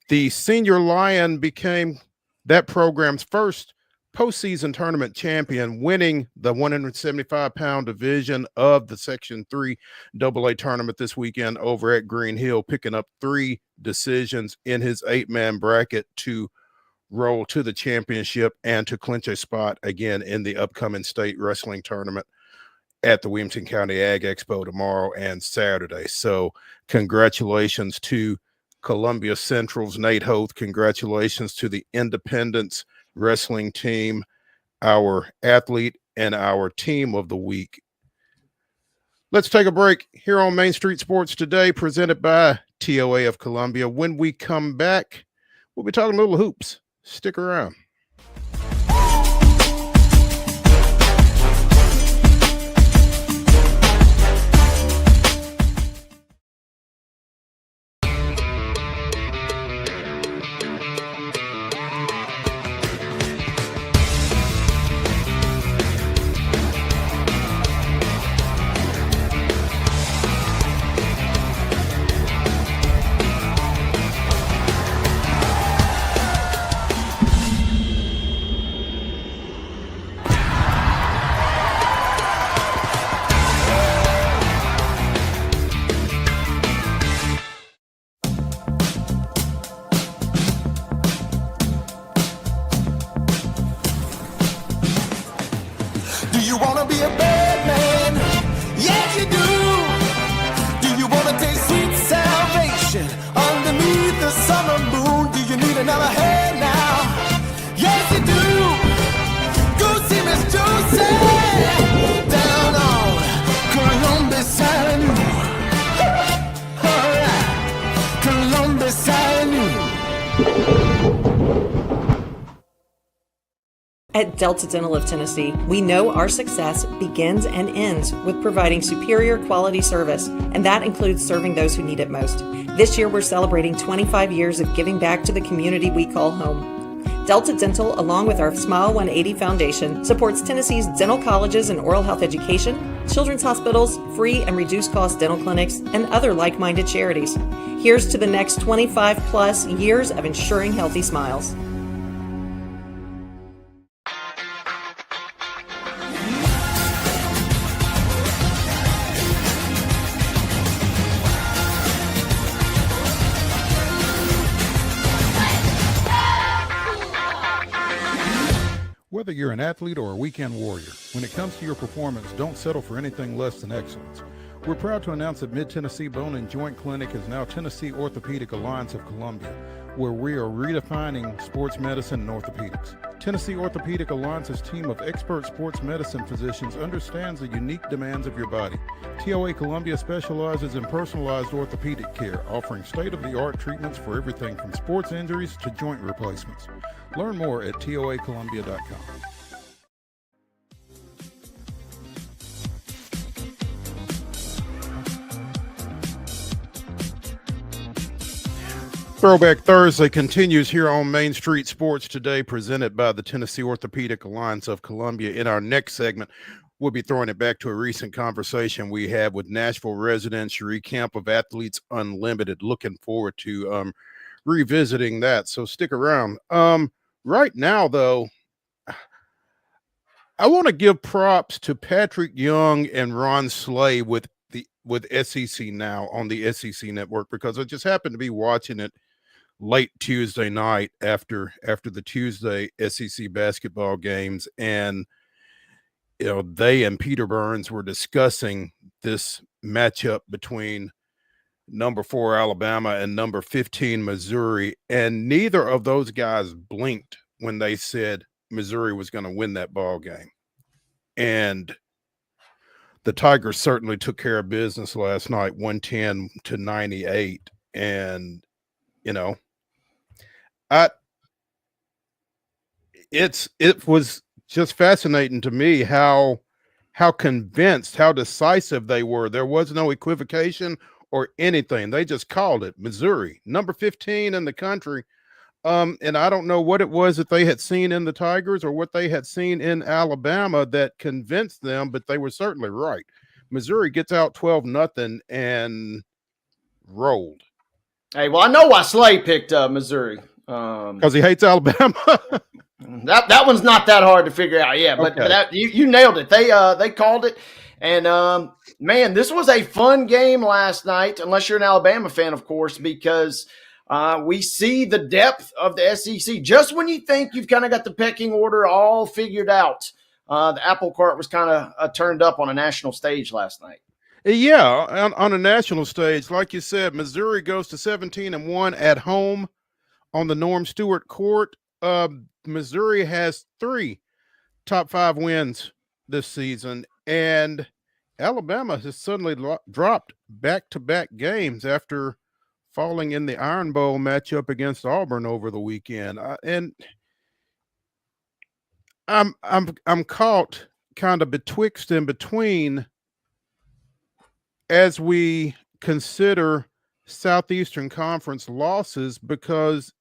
the senior Lion became that program's first postseason tournament champion, winning the 175-pound division of the Section 3 AA tournament this weekend over at Green Hill, picking up 3 decisions in his 8-man bracket to roll to the championship and to clinch a spot again in the upcoming state wrestling tournament at the Williamson County Ag Expo tomorrow and Saturday. So congratulations to Columbia Central's Nate Hoth. Congratulations to the Independence Wrestling Team, our athlete and our team of the week. Let's take a break here on Main Street Sports Today, presented by TOA of Columbia. When we come back, we'll be talking a little hoops. Stick around. At Delta Dental of Tennessee, we know our success begins and ends with providing superior quality service, and that includes serving those who need it most. This year, we're celebrating 25 years of giving back to the community we call home. Delta Dental, along with our Smile 180 Foundation, supports Tennessee's dental colleges and oral health education, children's hospitals, free and reduced cost dental clinics, and other like-minded charities. Here's to the next 25 plus years of ensuring healthy smiles. Whether you're an athlete or a weekend warrior, when it comes to your performance, don't settle for anything less than excellence. We're proud to announce that Mid-Tennessee Bone and Joint Clinic is now Tennessee Orthopedic Alliance of Columbia, where we are redefining sports medicine and orthopedics. Tennessee Orthopedic Alliance's team of expert sports medicine physicians understands the unique demands of your body. TOA Columbia specializes in personalized orthopedic care, offering state-of-the-art treatments for everything from sports injuries to joint replacements. Learn more at toacolumbia.com. Throwback Thursday continues here on Main Street Sports Today, presented by the Tennessee Orthopedic Alliance of Columbia. In our next segment, we'll be throwing it back to a recent conversation we had with Nashville resident CHERI Camp of Athletes Unlimited. Looking forward to revisiting that, so stick around. Right now, though, I want to give props to Patrick Young and Ron Slay with SEC Now on the SEC Network, because I just happened to be watching it late Tuesday night after the Tuesday SEC basketball games, and they and Peter Burns were discussing this matchup between number 4 Alabama and number 15 Missouri, and neither of those guys blinked when they said Missouri was going to win that ball game. And the Tigers certainly took care of business last night, 110-98. And it was just fascinating to me how convinced, how decisive they were. There was no equivocation or anything. They just called it Missouri, number 15 in the country. And I don't know what it was that they had seen in the Tigers or what they had seen in Alabama that convinced them, but they were certainly right. Missouri gets out 12-0 and rolled. Hey, well, I know why Slay picked Missouri. Because he hates Alabama. That one's not that hard to figure out. Yeah, but, okay. but you nailed it. They called it. And, man, this was a fun game last night, unless you're an Alabama fan, of course, because we see the depth of the SEC. Just when you think you've kind of got the pecking order all figured out, the apple cart was kind of turned up on a national stage last night. Yeah, on a national stage. Like you said, Missouri goes to 17-1 at home on the Norm Stewart court. Missouri has 3 top 5 wins this season, and Alabama has suddenly dropped back-to-back games after falling in the Iron Bowl matchup against Auburn over the weekend. And I'm caught kind of betwixt and between as we consider Southeastern Conference losses, because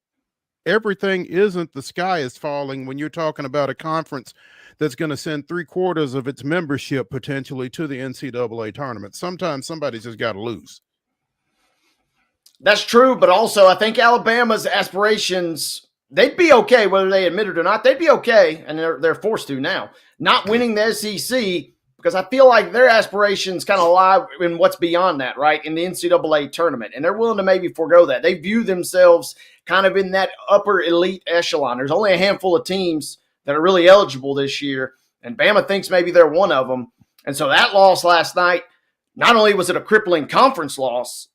everything isn't the sky is falling when you're talking about a conference that's going to send 3/4 of its membership potentially to the NCAA tournament. Sometimes somebody's just got to lose. That's true, but also I think Alabama's aspirations, they'd be okay whether they admit it or not. They'd be okay, and they're forced to now, not winning the SEC, because I feel like their aspirations kind of lie in what's beyond that, right, in the NCAA tournament, and they're willing to maybe forego that. They view themselves kind of in that upper elite echelon. There's only a handful of teams that are really eligible this year, and Bama thinks maybe they're one of them. And so that loss last night, not only was it a crippling conference loss,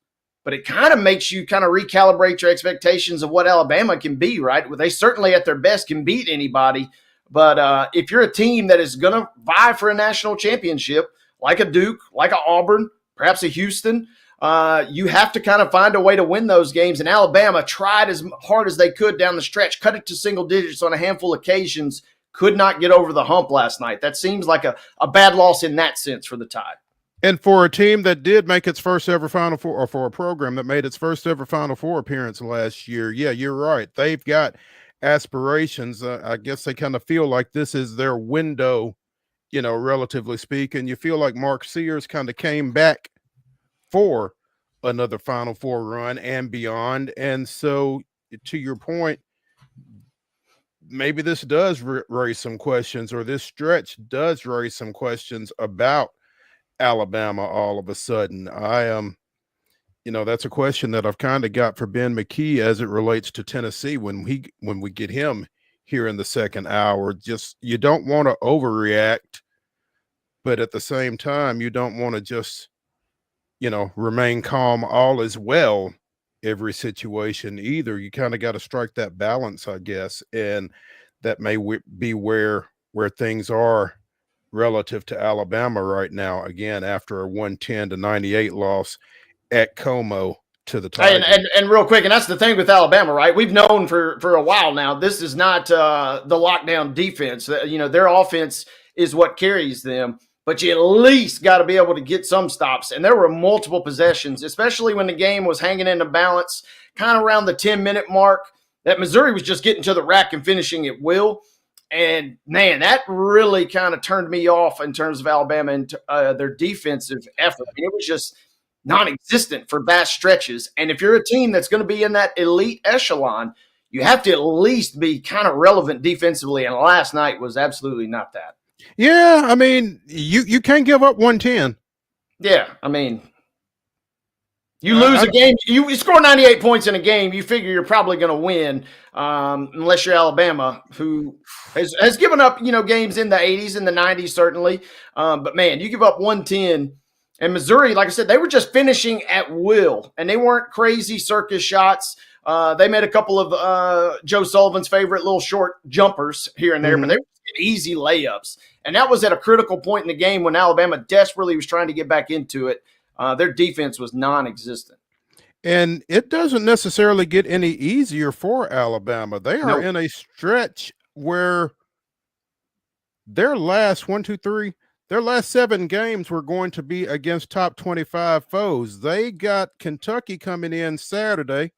but it kind of makes you kind of recalibrate your expectations of what Alabama can be, right? Well, they certainly at their best can beat anybody. But if you're a team that is going to vie for a national championship, like a Duke, like a Auburn, perhaps a Houston, you have to kind of find a way to win those games. And Alabama tried as hard as they could down the stretch, cut it to single digits on a handful of occasions, could not get over the hump last night. That seems like a bad loss in that sense for the Tide. And for a team that did make its first ever Final Four, or for a program that made its first ever Final Four appearance last year, yeah, you're right. They've got aspirations. I guess they kind of feel like this is their window, you know, relatively speaking. You feel like Mark Sears kind of came back for another Final Four run and beyond. And so, to your point, maybe this does raise some questions, or this stretch does raise some questions about Alabama all of a sudden. You know, that's a question that I've kind of got for Ben McKee as it relates to Tennessee when we get him here in the second hour. Just, you don't want to overreact, but at the same time, you don't want to just, you know, remain calm, all is well every situation either. You kind of got to strike that balance, I guess, and that may be where things are relative to Alabama right now, again, after a 110-98 loss at Como to the Tigers. And real quick, and that's the thing with Alabama, right? We've known for a while now, this is not the lockdown defense. You know, their offense is what carries them, but you at least got to be able to get some stops. And there were multiple possessions, especially when the game was hanging in the balance, kind of around the 10-minute mark, that Missouri was just getting to the rack and finishing at will. And, man, that really kind of turned me off in terms of Alabama and their defensive effort. I mean, it was just non-existent for vast stretches. And if you're a team that's going to be in that elite echelon, you have to at least be kind of relevant defensively. And last night was absolutely not that. Yeah, I mean, you can't give up 110. Yeah, I mean, you lose a game, you score 98 points in a game, you figure you're probably going to win, unless you're Alabama, who has given up, you know, games in the 80s and the 90s certainly. But man, you give up 110, and Missouri, like I said, they were just finishing at will, and they weren't crazy circus shots. They made a couple of Joe Sullivan's favorite little short jumpers here and there, but they were easy layups. And that was at a critical point in the game when Alabama desperately was trying to get back into it. Their defense was non-existent. And it doesn't necessarily get any easier for Alabama. They are in a stretch where their last 7 games were going to be against top 25 foes. They got Kentucky coming in Saturday.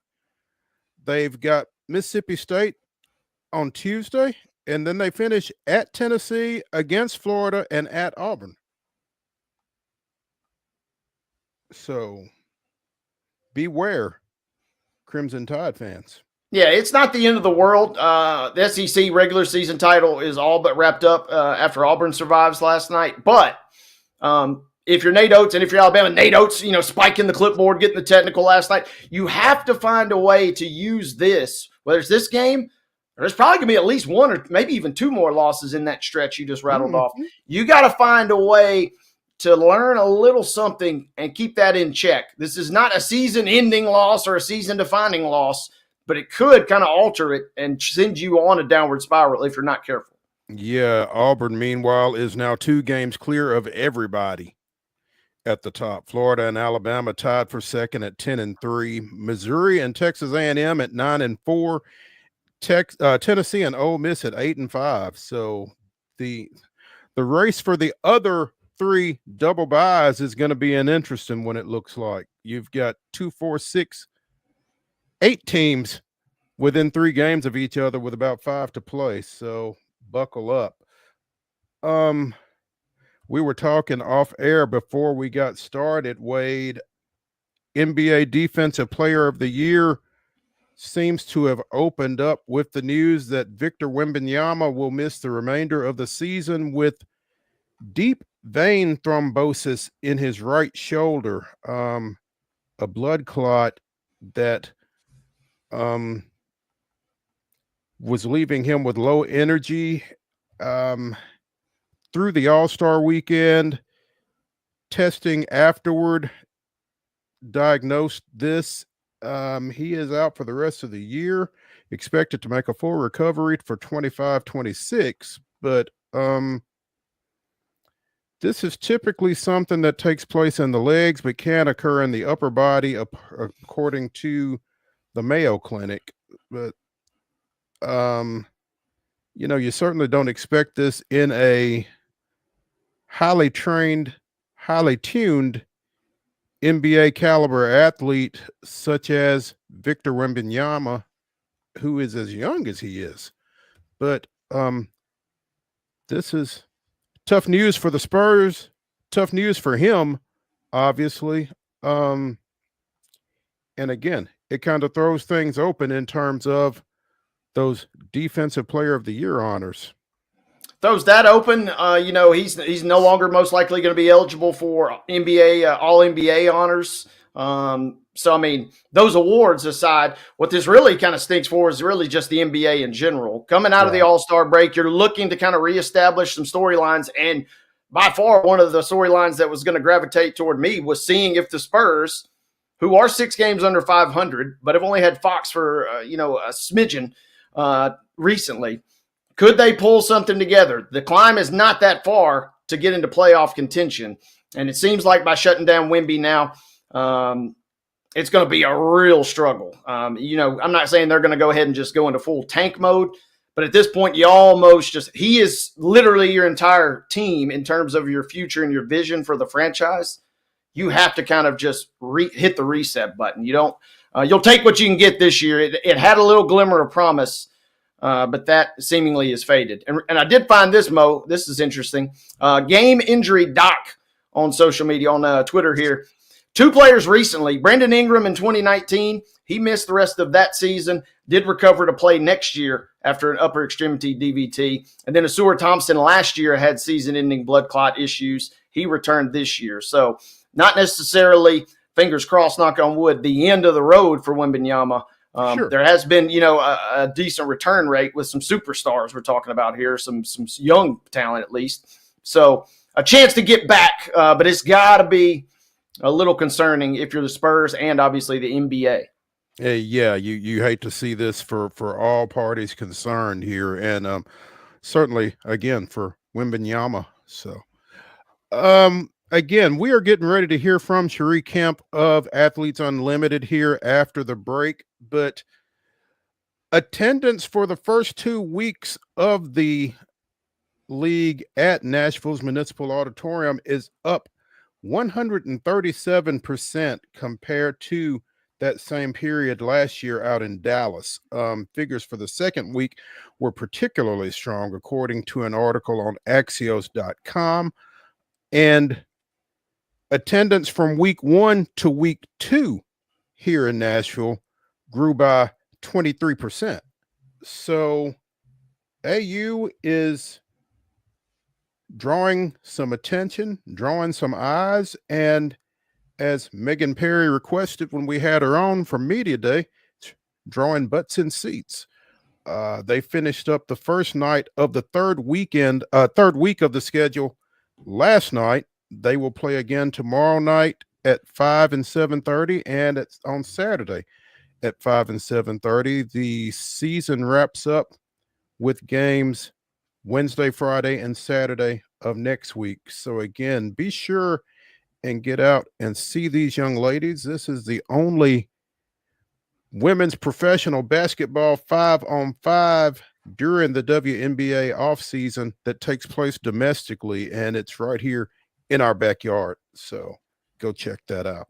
They've got Mississippi State on Tuesday, and then they finish at Tennessee, against Florida, and at Auburn. So beware, Crimson Tide fans. Yeah, it's not the end of the world. The SEC regular season title is all but wrapped up after Auburn survives last night. But if you're Nate Oates, and if you're Alabama, Nate Oates, you know, spiking the clipboard, getting the technical last night, you have to find a way to use this, whether it's this game, there's probably going to be at least 1 or maybe even 2 more losses in that stretch you just rattled off. You got to find a way to learn a little something and keep that in check. This is not a season-ending loss or a season-defining loss, but it could kind of alter it and send you on a downward spiral if you're not careful. Yeah, Auburn, meanwhile, is now 2 games clear of everybody at the top. Florida and Alabama tied for second at 10-3. Missouri and Texas A&M at 9-4. Tennessee and Ole Miss at 8-5. So the race for the other 3 double byes is going to be an interesting one. It looks like you've got 2, 4, 6, 8 teams within 3 games of each other with about 5 to play. So buckle up. We were talking off air before we got started, Wade. NBA Defensive Player of the Year seems to have opened up with the news that Victor Wembanyama will miss the remainder of the season with deep vein thrombosis in his right shoulder, a blood clot that was leaving him with low energy through the All-Star weekend. Testing afterward diagnosed this. He is out for the rest of the year, expected to make a full recovery for 25-26, but This is typically something that takes place in the legs, but can occur in the upper body, according to the Mayo Clinic. But, you certainly don't expect this in a highly trained, highly tuned NBA caliber athlete such as Victor Wembanyama, who is as young as he is. But this is tough news for the Spurs, tough news for him, obviously. And again, it kind of throws things open in terms of those Defensive Player of the Year honors. Throws that open. He's no longer most likely going to be eligible for NBA All NBA honors. So I mean, those awards aside, what this really kind of stinks for is really just the NBA in general. Coming out of the All-Star break, you're looking to kind of reestablish some storylines, and by far one of the storylines that was going to gravitate toward me was seeing if the Spurs, who are 6 games under 500, but have only had Fox for a smidgen recently, could they pull something together? The climb is not that far to get into playoff contention, and it seems like by shutting down Wemby now, it's going to be a real struggle. I'm not saying they're going to go ahead and just go into full tank mode, but at this point, he is literally your entire team in terms of your future and your vision for the franchise. You have to kind of just hit the reset button. You'll take what you can get this year. It had a little glimmer of promise, but that seemingly has faded. And I did find this, Mo. This is interesting. Game Injury Doc on social media, on Twitter here. 2 players recently, Brandon Ingram in 2019, he missed the rest of that season, did recover to play next year after an upper extremity DVT. And then Asura Thompson last year had season-ending blood clot issues. He returned this year. So not necessarily, fingers crossed, knock on wood, the end of the road for Wembanyama. Sure. There has been, a decent return rate with some superstars we're talking about here, some young talent at least. So a chance to get back, but it's got to be a little concerning if you're the Spurs and obviously the NBA. Yeah, you hate to see this for all parties concerned here, and certainly again for Wembanyama. So, again, we are getting ready to hear from CHERI Kemp of Athletes Unlimited here after the break, but attendance for the first 2 weeks of the league at Nashville's Municipal Auditorium is up 137% compared to that same period last year out in Dallas. Figures for the second week were particularly strong, according to an article on Axios.com. And attendance from week 1 to week 2 here in Nashville grew by 23%. So AU is drawing some attention, drawing some eyes, and as Megan Perry requested when we had her on for Media Day, drawing butts in seats. They finished up the first night of the third week of the schedule last night. They will play again tomorrow night at 5 and 7:30, and it's on Saturday at 5 and 7:30. The season wraps up with games Wednesday, Friday, and Saturday of next week. So again, be sure and get out and see these young ladies. This is the only women's professional basketball 5-on-5 during the WNBA offseason that takes place domestically, and it's right here in our backyard. So go check that out.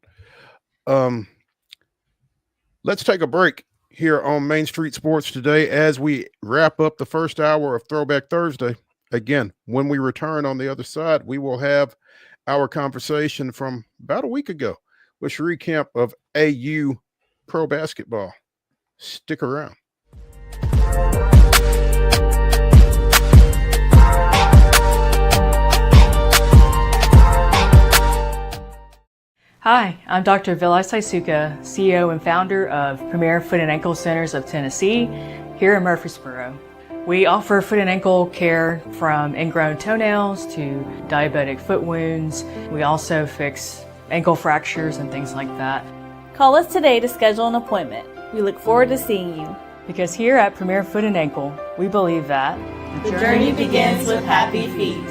Let's take a break here on Main Street Sports today as we wrap up the first hour of Throwback Thursday. Again, when we return on the other side, we will have our conversation from about a week ago with CHERI Kemp of AU Pro Basketball. Stick around. Hi, I'm Dr. Vilay Saisuka, CEO and founder of Premier Foot and Ankle Centers of Tennessee here in Murfreesboro. We offer foot and ankle care from ingrown toenails to diabetic foot wounds. We also fix ankle fractures and things like that. Call us today to schedule an appointment. We look forward to seeing you. Because here at Premier Foot and Ankle, we believe that the journey begins with happy feet.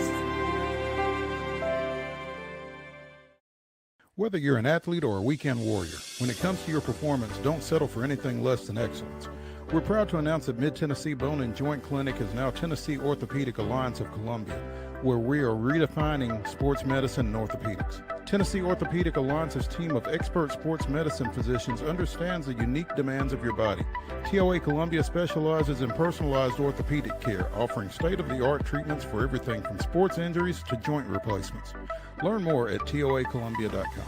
Whether you're an athlete or a weekend warrior, when it comes to your performance, don't settle for anything less than excellence. We're proud to announce that Mid-Tennessee Bone and Joint Clinic is now Tennessee Orthopedic Alliance of Columbia, where we are redefining sports medicine and orthopedics. Tennessee Orthopedic Alliance's team of expert sports medicine physicians understands the unique demands of your body. TOA Columbia specializes in personalized orthopedic care, offering state-of-the-art treatments for everything from sports injuries to joint replacements. Learn more at toacolumbia.com.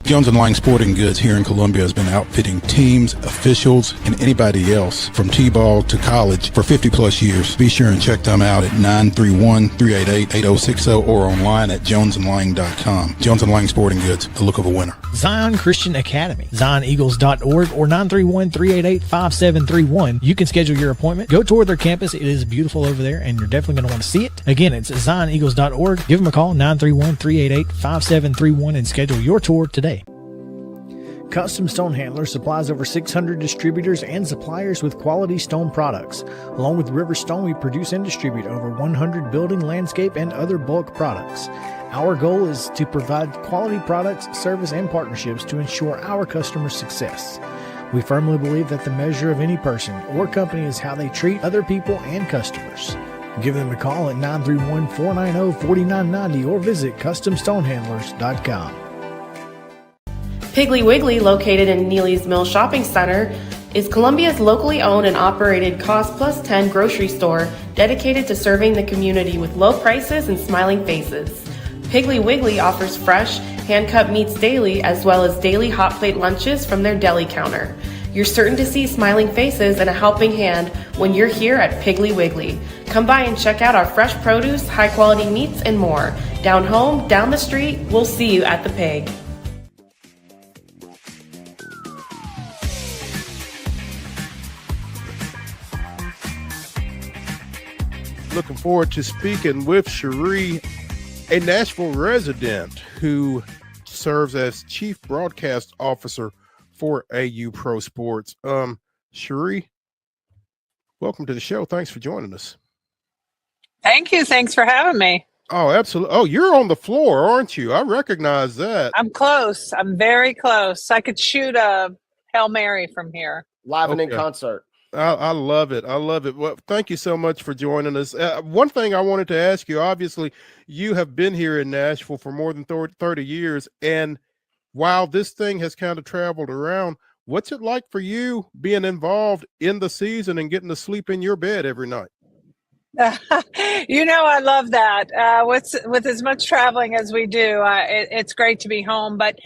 Jones & Lang Sporting Goods here in Columbia has been outfitting teams, officials, and anybody else from T-ball to college for 50 plus years. Be sure and check them out at 931-388-8060 or online at jonesandlang.com. Jones & Lang Sporting Goods, the look of a winner. Zion Christian Academy, zioneagles.org or 931-388-5731. You can schedule your appointment. Go tour their campus. It is beautiful over there, and you're definitely going to want to see it. Again, it's zioneagles.org. Give them a call, 931-388-5731, and schedule your tour today. Custom Stone Handler supplies over 600 distributors and suppliers with quality stone products. Along with River Stone, we produce and distribute over 100 building, landscape, and other bulk products. Our goal is to provide quality products, service, and partnerships to ensure our customers' success. We firmly believe that the measure of any person or company is how they treat other people and customers. Give them a call at 931-490-4990 or visit CustomStonehandlers.com. Piggly Wiggly, located in Neely's Mill Shopping Center, is Columbia's locally owned and operated Cost Plus 10 grocery store dedicated to serving the community with low prices and smiling faces. Piggly Wiggly offers fresh, hand-cut meats daily as well as daily hot plate lunches from their deli counter. You're certain to see smiling faces and a helping hand when you're here at Piggly Wiggly. Come by and check out our fresh produce, high-quality meats, and more. Down home, down the street, we'll see you at the Pig. Looking forward to speaking with CHERI, a Nashville resident who serves as Chief Broadcast Officer for AU Pro Sports. CHERI, welcome to the show. Thanks for joining us. Thank you. Thanks for having me. Oh, absolutely. Oh, you're on the floor, aren't you? I recognize that. I'm close. I'm very close. I could shoot a Hail Mary from here. Live and in concert. I love it. I love it. Well, thank you so much for joining us. One thing I wanted to ask you, obviously, you have been here in Nashville for more than 30 years. And while this thing has kind of traveled around, what's it like for you being involved in the season and getting to sleep in your bed every night? I love that. With as much traveling as we do, it's great to be home. But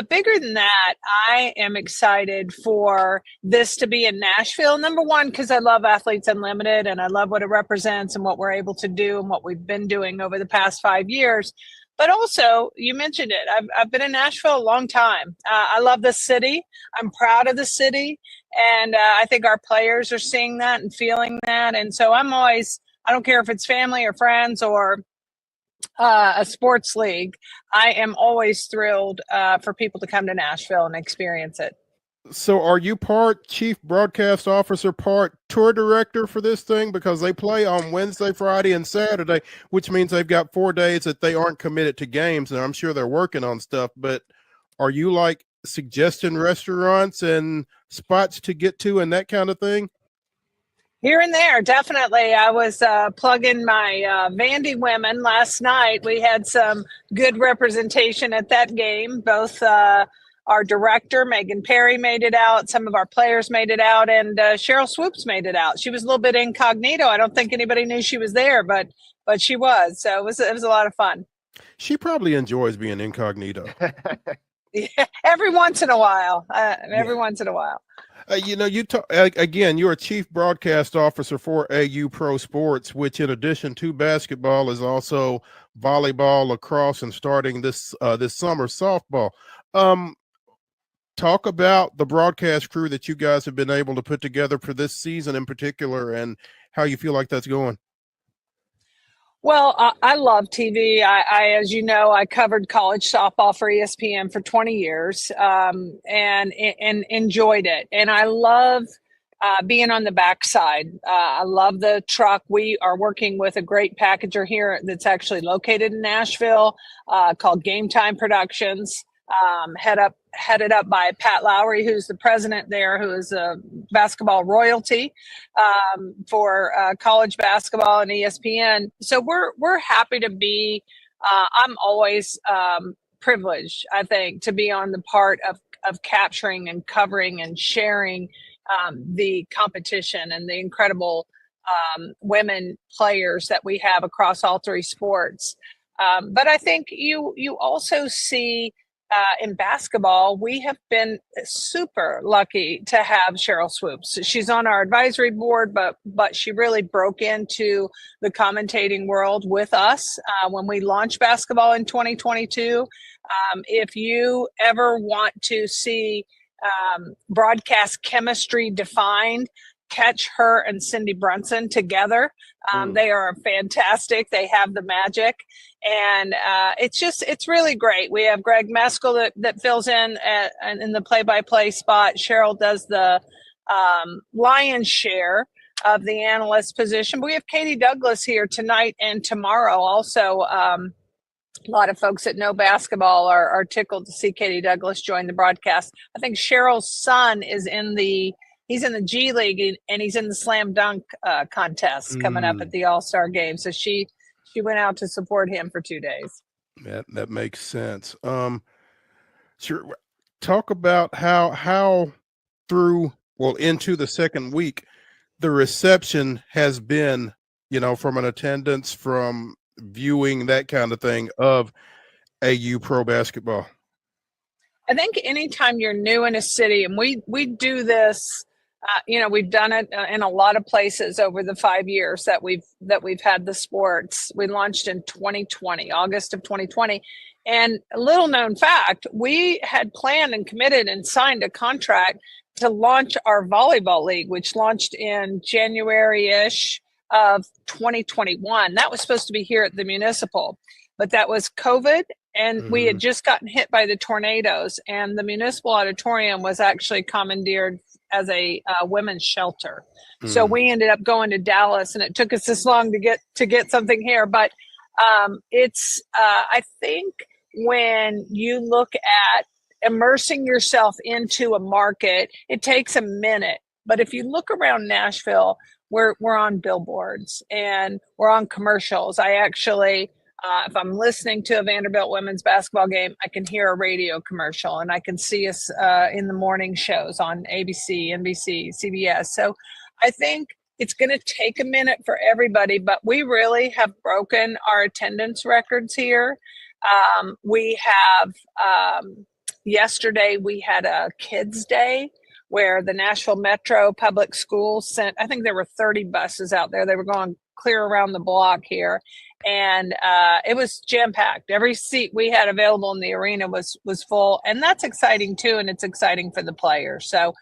bigger than that, I am excited for this to be in Nashville. Number one, because I love Athletes Unlimited and I love what it represents and what we're able to do and what we've been doing over the past 5 years. But also, you mentioned it. I've been in Nashville a long time. I love the city. I'm proud of the city. And I think our players are seeing that and feeling that. And so I don't care if it's family or friends or a sports league, I am always thrilled for people to come to Nashville and experience it. So are you part Chief Broadcast Officer, part tour director for this thing? Because they play on Wednesday, Friday, and Saturday, which means they've got 4 days that they aren't committed to games, and I'm sure they're working on stuff. But are you like suggesting restaurants and spots to get to and that kind of thing? Here and there, definitely. I was plugging my Vandy women last night. We had some good representation at that game. Both our director, Megan Perry, made it out. Some of our players made it out. And Cheryl Swoops made it out. She was a little bit incognito. I don't think anybody knew she was there, but she was. So it was a lot of fun. She probably enjoys being incognito. Yeah, every once in a while. Once in a while. You talk again. You're a Chief Broadcast Officer for AU Pro Sports, which, in addition to basketball, is also volleyball, lacrosse, and starting this summer softball. Talk about the broadcast crew that you guys have been able to put together for this season in particular, and how you feel like that's going. Well, I love TV. As you know, I covered college softball for ESPN for 20 years and enjoyed it. And I love being on the backside. I love the truck. We are working with a great packager here that's actually located in Nashville called Game Time Productions. headed up by Pat Lowry, who's the president there, who is a basketball royalty for college basketball and ESPN. So we're happy to be. I'm always privileged, I think, to be on the part of capturing and covering and sharing the competition and the incredible women players that we have across all three sports. But I think you also see in basketball, we have been super lucky to have Cheryl Swoops. She's on our advisory board, but she really broke into the commentating world with us when we launched basketball in 2022. If you ever want to see broadcast chemistry defined, catch her and Cindy Brunson together. They are fantastic. They have the magic. And it's really great. We have Greg Meskel that fills in the play-by-play spot. Cheryl does the lion's share of the analyst position. But we have Katie Douglas here tonight and tomorrow. Also, a lot of folks that know basketball are tickled to see Katie Douglas join the broadcast. I think Cheryl's son is he's in the G League and he's in the slam dunk contest coming up at the All-Star game. So she went out to support him for 2 days. That makes sense. Sure. Talk about how into the second week, the reception has been, from an attendance, from viewing, that kind of thing, of AU pro basketball. I think anytime you're new in a city, and we do this, we've done it in a lot of places over the 5 years that we've had the sports. We launched in 2020, August of 2020. And a little known fact, we had planned and committed and signed a contract to launch our volleyball league, which launched in January-ish of 2021. That was supposed to be here at the Municipal, but that was COVID. And we had just gotten hit by the tornadoes, and the Municipal Auditorium was actually commandeered as a women's shelter. So we ended up going to Dallas, and it took us this long to get something here. But it's I think when you look at immersing yourself into a market, it takes a minute. But if you look around Nashville, we're on billboards and we're on commercials. I actually, if I'm listening to a Vanderbilt women's basketball game, I can hear a radio commercial, and I can see us in the morning shows on ABC, NBC, CBS. So I think it's going to take a minute for everybody, but we really have broken our attendance records here. We have, yesterday we had a kids' day where the Nashville Metro Public Schools sent, I think there were 30 buses out there. They were going clear around the block here. And it was jam-packed. Every seat we had available in the arena was full. And that's exciting too, and it's exciting for the players. So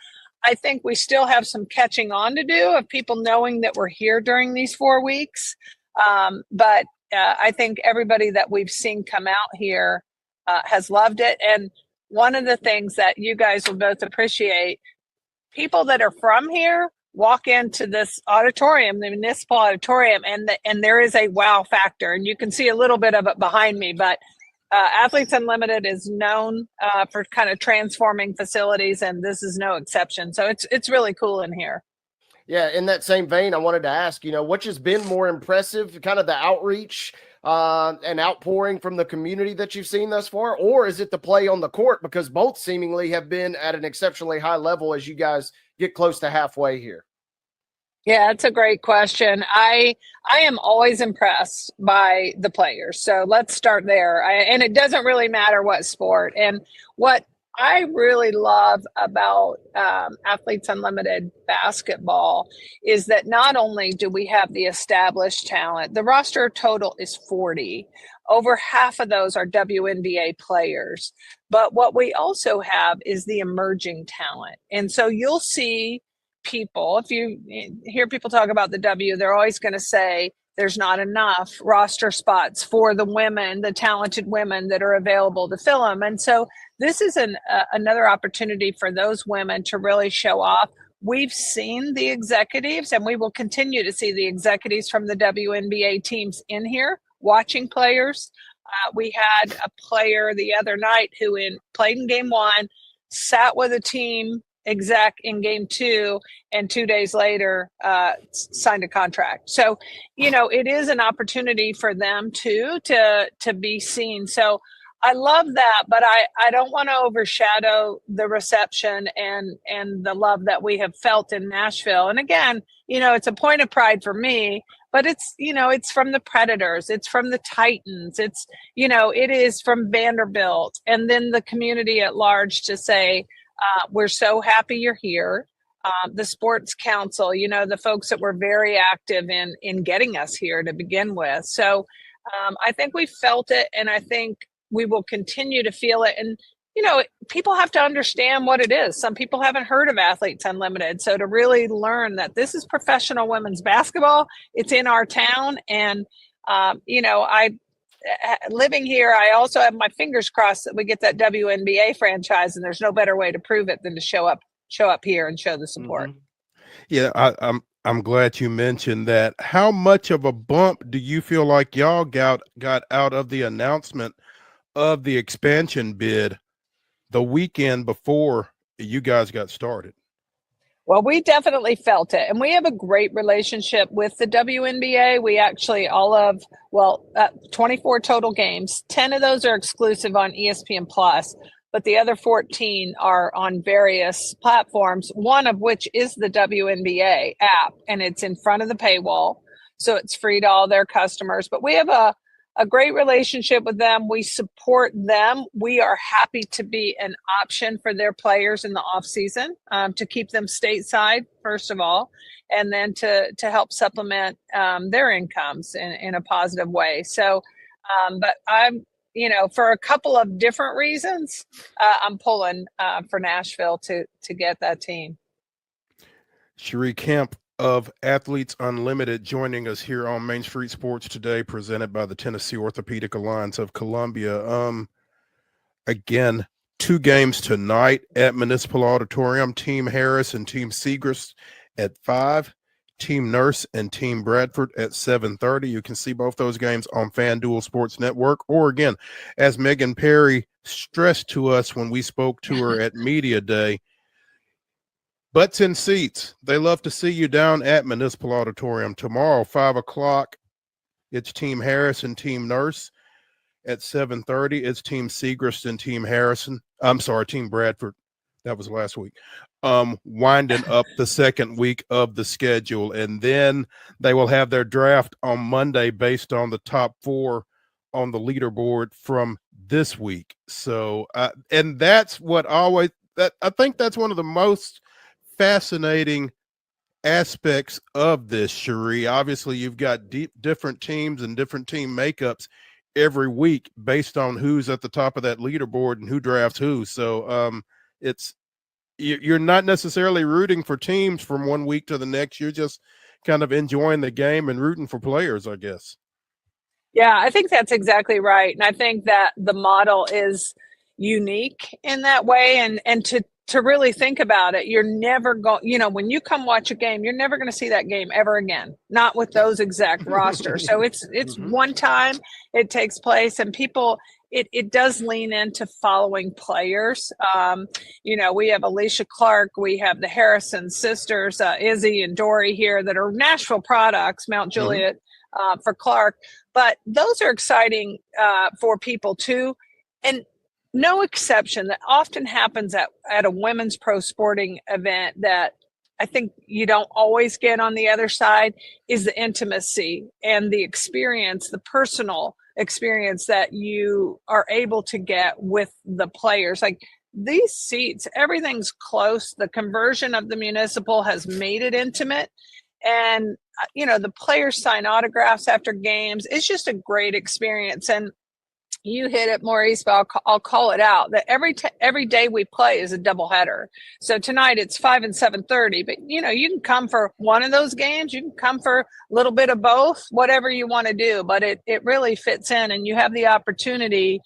I think we still have some catching on to do of people knowing that we're here during these 4 weeks. But I think everybody that we've seen come out here has loved it. And one of the things that you guys will both appreciate, people that are from here walk into this auditorium, the Municipal Auditorium, and there is a wow factor. And you can see a little bit of it behind me, but Athletes Unlimited is known for kind of transforming facilities, and this is no exception. So it's really cool in here. Yeah, in that same vein, I wanted to ask, which has been more impressive, kind of the outreach and outpouring from the community that you've seen thus far, or is it the play on the court? Because both seemingly have been at an exceptionally high level as you guys get close to halfway here. Yeah, that's a great question. I am always impressed by the players. So let's start there. And it doesn't really matter what sport. And what I really love about Athletes Unlimited basketball is that not only do we have the established talent, the roster total is 40. Over half of those are WNBA players. But what we also have is the emerging talent. And so you'll see people, if you hear people talk about the W, they're always going to say there's not enough roster spots for the women, the talented women that are available to fill them. And so this is another opportunity for those women to really show off. We've seen the executives, and we will continue to see the executives from the WNBA teams in here watching players. We had a player the other night who played in game 1, sat with a team exec in game 2, and 2 days later signed a contract. So, it is an opportunity for them too to be seen. So I love that, but I don't want to overshadow the reception and the love that we have felt in Nashville. And again, it's a point of pride for me, but it's, it's from the Predators, it's from the Titans, it's, it is from Vanderbilt, and then the community at large to say, we're so happy you're here. The Sports Council, the folks that were very active in getting us here to begin with. So I think we felt it, and I think we will continue to feel it. And, people have to understand what it is. Some people haven't heard of Athletes Unlimited. So to really learn that this is professional women's basketball, it's in our town. And, living here, I also have my fingers crossed that we get that WNBA franchise, and there's no better way to prove it than to show up here and show the support. Yeah, I'm glad you mentioned that. How much of a bump do you feel like y'all got out of the announcement of the expansion bid the weekend before you guys got started? Well, we definitely felt it, and we have a great relationship with the WNBA. We actually 24 total games. 10 of those are exclusive on ESPN Plus, but the other 14 are on various platforms, one of which is the WNBA app, and it's in front of the paywall, so it's free to all their customers. But we have a great relationship with them. We support them. We are happy to be an option for their players in the off season, to keep them stateside, first of all, and then to help supplement their incomes in a positive way. So, but I'm, for a couple of different reasons, I'm pulling for Nashville to get that team. CHERI Kemp of Athletes Unlimited joining us here on Main Street Sports today, presented by the Tennessee Orthopedic Alliance of Columbia. Again, 2 games tonight at Municipal Auditorium. Team Harris and Team Segrist at 5, Team Nurse and Team Bradford at 7:30. You can see both those games on FanDuel Sports Network, or again, as Megan Perry stressed to us when we spoke to her at Media Day, butts in seats. They love to see you down at Municipal Auditorium tomorrow, 5 o'clock. It's Team Harris and Team Nurse. At 7:30, it's Team Segrist and Team Team Bradford. That was last week. Winding up the second week of the schedule. And then they will have their draft on Monday based on the top 4 on the leaderboard from this week. So, and that's what I think that's one of the most fascinating aspects of this, CHERI. Obviously, you've got different teams and different team makeups every week based on who's at the top of that leaderboard and who drafts who. So you're not necessarily rooting for teams from one week to the next. You're just kind of enjoying the game and rooting for players, I guess. Yeah, I think that's exactly right. And I think that the model is unique in that way. And to really think about it, you're never going, when you come watch a game, you're never going to see that game ever again, not with those exact rosters. So it's one time it takes place, and people, it does lean into following players. We have Alicia Clark, we have the Harrison sisters, Izzy and Dory here, that are Nashville products, Mount Juliet for Clark. But those are exciting for people too. And no exception, that often happens at a women's pro sporting event that I think you don't always get on the other side, is the intimacy and the experience, the personal experience that you are able to get with the players. Like these seats, everything's close. The conversion of the Municipal has made it intimate. And, the players sign autographs after games. It's just a great experience. And you hit it, Maurice, but I'll call it out that every day we play is a doubleheader. So tonight it's 5 and 7:30, but you can come for one of those games. You can come for a little bit of both, whatever you want to do, but it really fits in, and you have the opportunity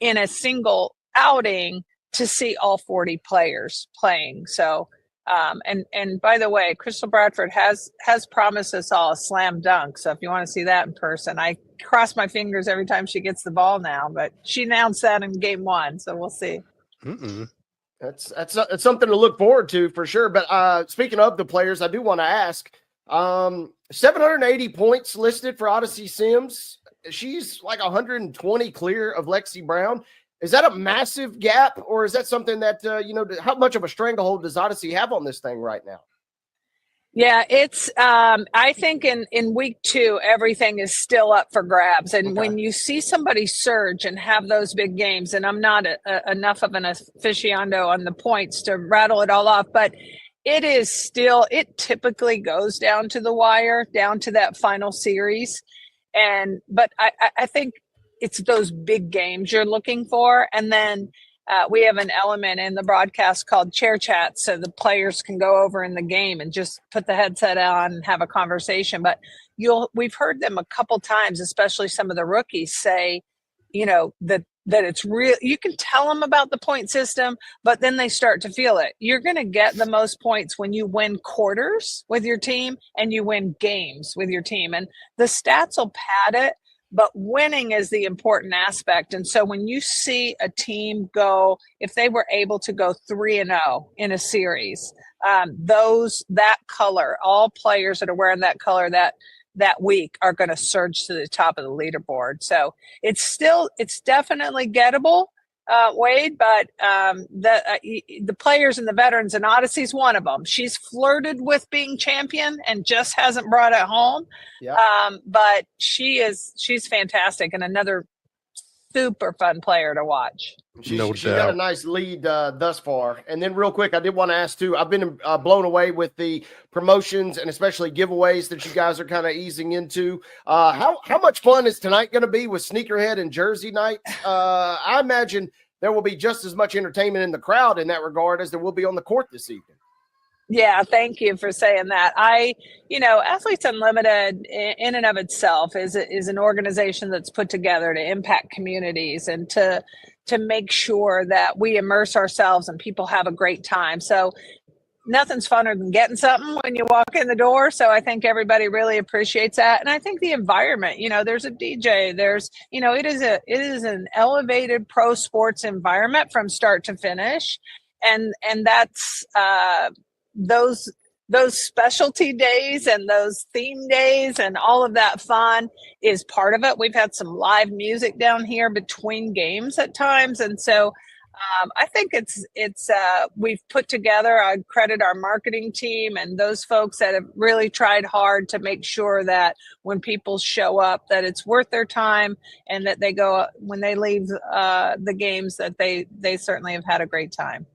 in a single outing to see all 40 players playing. So And by the way, Crystal Bradford has promised us all a slam dunk. So if you want to see that in person, I cross my fingers every time she gets the ball now. But she announced that in game 1, so we'll see. That's something to look forward to for sure. But speaking of the players, I do want to ask, 780 points listed for Odyssey Sims. She's like 120 clear of Lexi Brown. Is that a massive gap, or is that something that, how much of a stranglehold does Odyssey have on this thing right now? Yeah, it's, I think in week 2, everything is still up for grabs. And when you see somebody surge and have those big games, and I'm not enough of an aficionado on the points to rattle it all off, but it typically goes down to the wire, down to that final series. But I think it's those big games you're looking for. And then we have an element in the broadcast called chair chat, so the players can go over in the game and just put the headset on and have a conversation. But we've heard them a couple times, especially some of the rookies, say, that it's real. You can tell them about the point system, but then they start to feel it. You're going to get the most points when you win quarters with your team and you win games with your team. And the stats will pad it, but winning is the important aspect. And so when you see a team go, if they were able to go 3-0 in a series, that color, all players that are wearing that color that week are going to surge to the top of the leaderboard. So it's definitely gettable, Wade, but the players and the veterans, and Odyssey's one of them. She's flirted with being champion and just hasn't brought it home. Yeah. But she's fantastic and another super fun player to watch. She's got a nice lead thus far. And then real quick, I did want to ask too, I've been blown away with the promotions and especially giveaways that you guys are kind of easing into. How much fun is tonight going to be with Sneakerhead and Jersey Night? I imagine there will be just as much entertainment in the crowd in that regard as there will be on the court this evening. Yeah, thank you for saying that. Athletes Unlimited in and of itself is an organization that's put together to impact communities and to make sure that we immerse ourselves and people have a great time. So nothing's funner than getting something when you walk in the door. So I think everybody really appreciates that. And I think the environment, there's a DJ, it is an elevated pro sports environment from start to finish. And that's, those specialty days and those theme days and all of that fun is part of it. We've had some live music down here between games at times. And so I think we've put together, I credit our marketing team and those folks that have really tried hard to make sure that when people show up, that it's worth their time and that they go, when they leave the games, that they certainly have had a great time.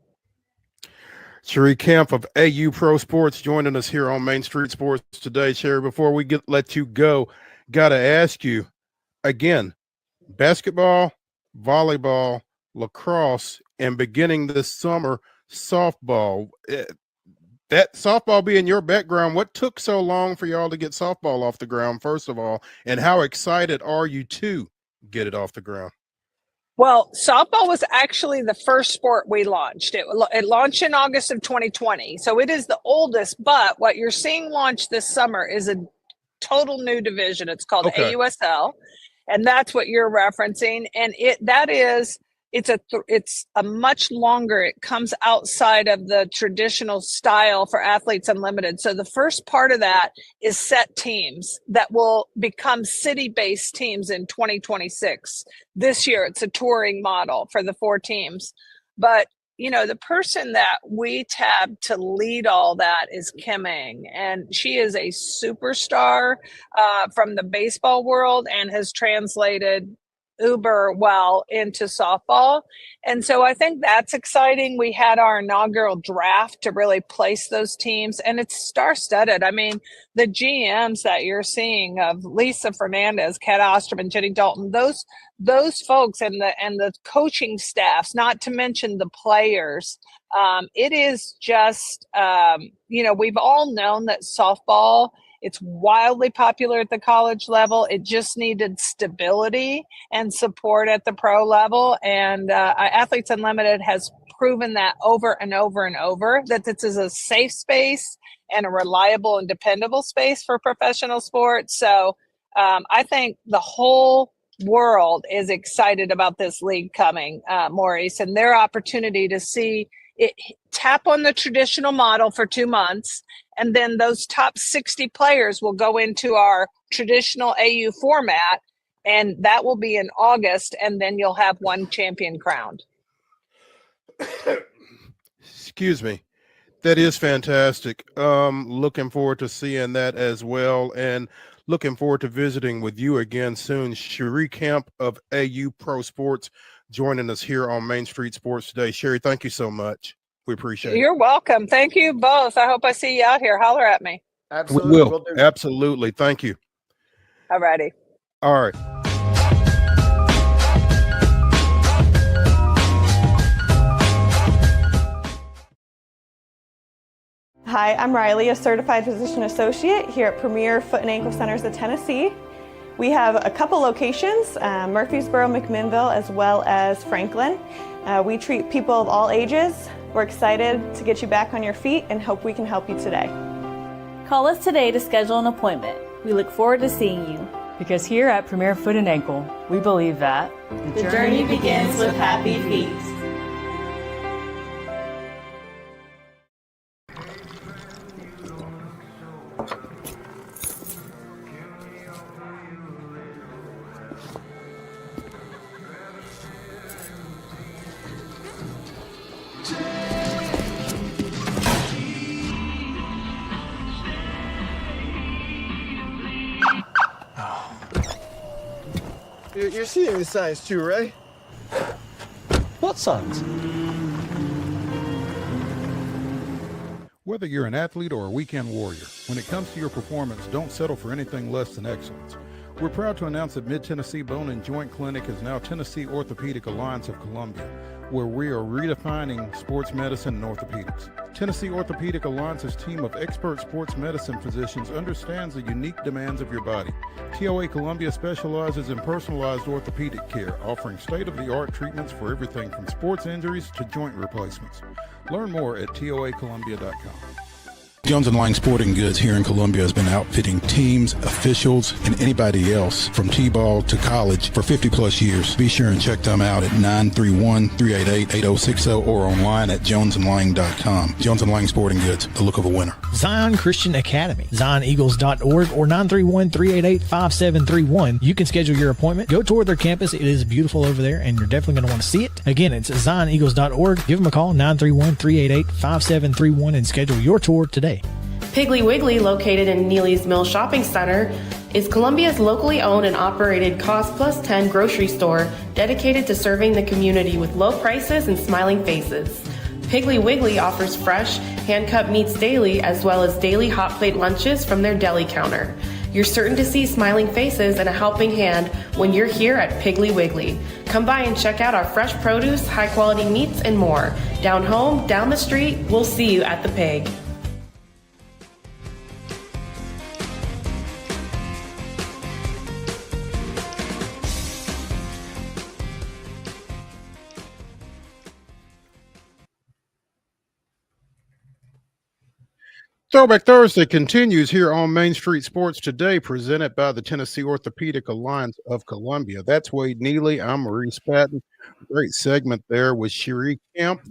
CHERI Kempf of AU Pro Sports joining us here on Main Street Sports today. CHERI, before we let you go, got to ask you again, basketball, volleyball, lacrosse, and beginning this summer, softball. That softball being your background, what took so long for y'all to get softball off the ground, first of all, and how excited are you to get it off the ground? Well, softball was actually the first sport we launched. It launched in August of 2020. So it is the oldest, but what you're seeing launch this summer is a total new division. It's called AUSL, and that's what you're referencing. And it's a much longer, it comes outside of the traditional style for Athletes Unlimited. So the first part of that is set teams that will become city-based teams in 2026. This year, it's a touring model for the 4 teams. But, the person that we tabbed to lead all that is Kim Ng, and she is a superstar from the baseball world and has translated uber well into softball. And so I think that's exciting. We had our inaugural draft to really place those teams, and it's star-studded. I mean, the GMs that you're seeing of Lisa Fernandez, Kat Osterman, Jenny Dalton, those folks and the coaching staffs, not to mention the players. It is just, we've all known that softball It's wildly popular at the college level. It just needed stability and support at the pro level. And Athletes Unlimited has proven that over and over and over, that this is a safe space and a reliable and dependable space for professional sports. So I think the whole world is excited about this league coming, Maurice, and their opportunity to see it tap on the traditional model for 2 months. And then those top 60 players will go into our traditional AU format, and that will be in August. And then you'll have one champion crowned. Excuse me. That is fantastic. Looking forward to seeing that as well, and looking forward to visiting with you again soon. CHERI Kemp of AU Pro Sports joining us here on Main Street Sports Today. CHERI, thank you so much. We appreciate it. You're welcome. Thank you both. I hope I see you out here. Holler at me. Absolutely. We will. Absolutely. Thank you. All righty. All right. Hi, I'm Riley, a certified physician associate here at Premier Foot and Ankle Centers of Tennessee. We have a couple locations, Murfreesboro, McMinnville, as well as Franklin. We treat people of all ages. We're excited to get you back on your feet and hope we can help you today. Call us today to schedule an appointment. We look forward to seeing you. Because here at Premier Foot and Ankle, we believe that the journey begins with happy feet. You're seeing the signs too, right? What signs? Whether you're an athlete or a weekend warrior, when it comes to your performance, don't settle for anything less than excellence. We're proud to announce that Mid-Tennessee Bone and Joint Clinic is now Tennessee Orthopedic Alliance of Columbia, where we are redefining sports medicine and orthopedics. Tennessee Orthopedic Alliance's team of expert sports medicine physicians understands the unique demands of your body. TOA Columbia specializes in personalized orthopedic care, offering state-of-the-art treatments for everything from sports injuries to joint replacements. Learn more at toacolumbia.com. Jones & Lang Sporting Goods here in Columbia has been outfitting teams, officials, and anybody else from T-ball to college for 50 plus years. Be sure and check them out at 931-388-8060 or online at jonesandlang.com. Jones & Lang Sporting Goods, the look of a winner. Zion Christian Academy, zioneagles.org or 931-388-5731. You can schedule your appointment. Go tour their campus. It is beautiful over there, and you're definitely going to want to see it. Again, it's zioneagles.org. Give them a call, 931-388-5731, and schedule your tour today. Piggly Wiggly, located in Neely's Mill Shopping Center, is Columbia's locally owned and operated Cost Plus 10 grocery store dedicated to serving the community with low prices and smiling faces. Piggly Wiggly offers fresh, hand-cut meats daily, as well as daily hot plate lunches from their deli counter. You're certain to see smiling faces and a helping hand when you're here at Piggly Wiggly. Come by and check out our fresh produce, high-quality meats, and more. Down home, down the street, we'll see you at the Pig. Throwback Thursday continues here on Main Street Sports Today, presented by the Tennessee Orthopedic Alliance of Columbia. That's Wade Neely. I'm Maurice Patton. Great segment there with CHERI Kemp,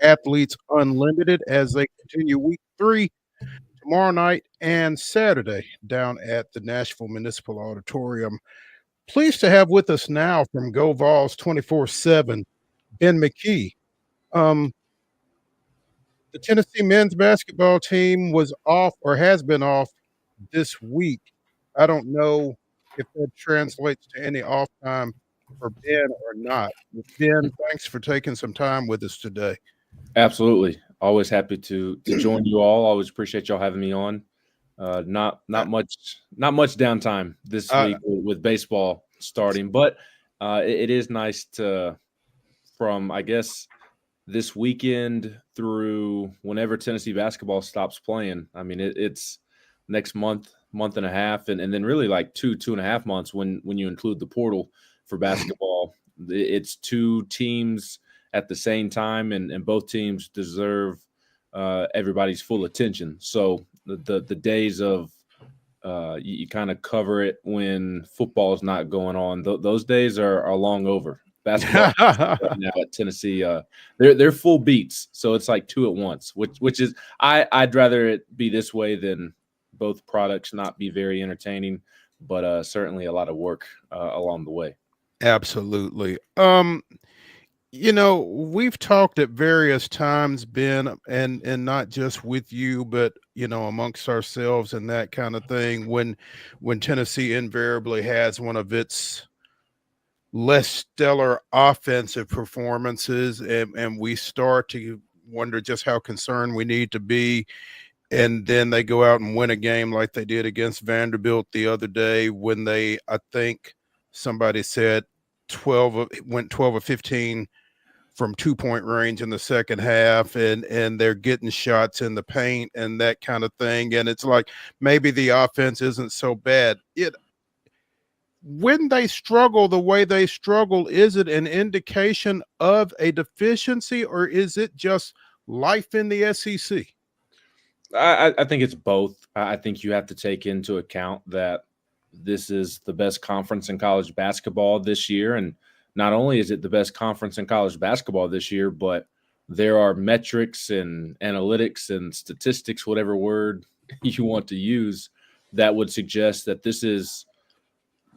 Athletes Unlimited, as they continue week 3 tomorrow night and Saturday down at the Nashville Municipal Auditorium. Pleased to have with us now from Go Vols 24/7, Ben McKee. The Tennessee men's basketball team was off or has been off this week. I don't know if that translates to any off time for Ben or not. Ben, thanks for taking some time with us today. Absolutely. Always happy to join you all. Always appreciate y'all having me on. Not much downtime this week with baseball starting, but it is nice to, from, I guess, this weekend through whenever Tennessee basketball stops playing. I mean, it's next month and a half, and then really like 2.5 months when you include the portal for basketball. It's 2 teams at the same time, and both teams deserve everybody's full attention. So the days of you kind of cover it when football is not going on, those days are long over. Basketball right now at Tennessee, they're full beats, so it's like 2 at once, which is I'd rather it be this way than both products not be very entertaining, but certainly a lot of work along the way. Absolutely. We've talked at various times, Ben, and not just with you, but amongst ourselves and that kind of thing, when Tennessee invariably has one of its less stellar offensive performances, and we start to wonder just how concerned we need to be. And then they go out and win a game like they did against Vanderbilt the other day, when I think somebody said 12 of 15 from 2-point range in the second half, and they're getting shots in the paint and that kind of thing. And it's like, maybe the offense isn't so bad. When they struggle the way they struggle, is it an indication of a deficiency, or is it just life in the SEC? I think it's both. I think you have to take into account that this is the best conference in college basketball this year. And not only is it the best conference in college basketball this year, but there are metrics and analytics and statistics, whatever word you want to use, that would suggest that this is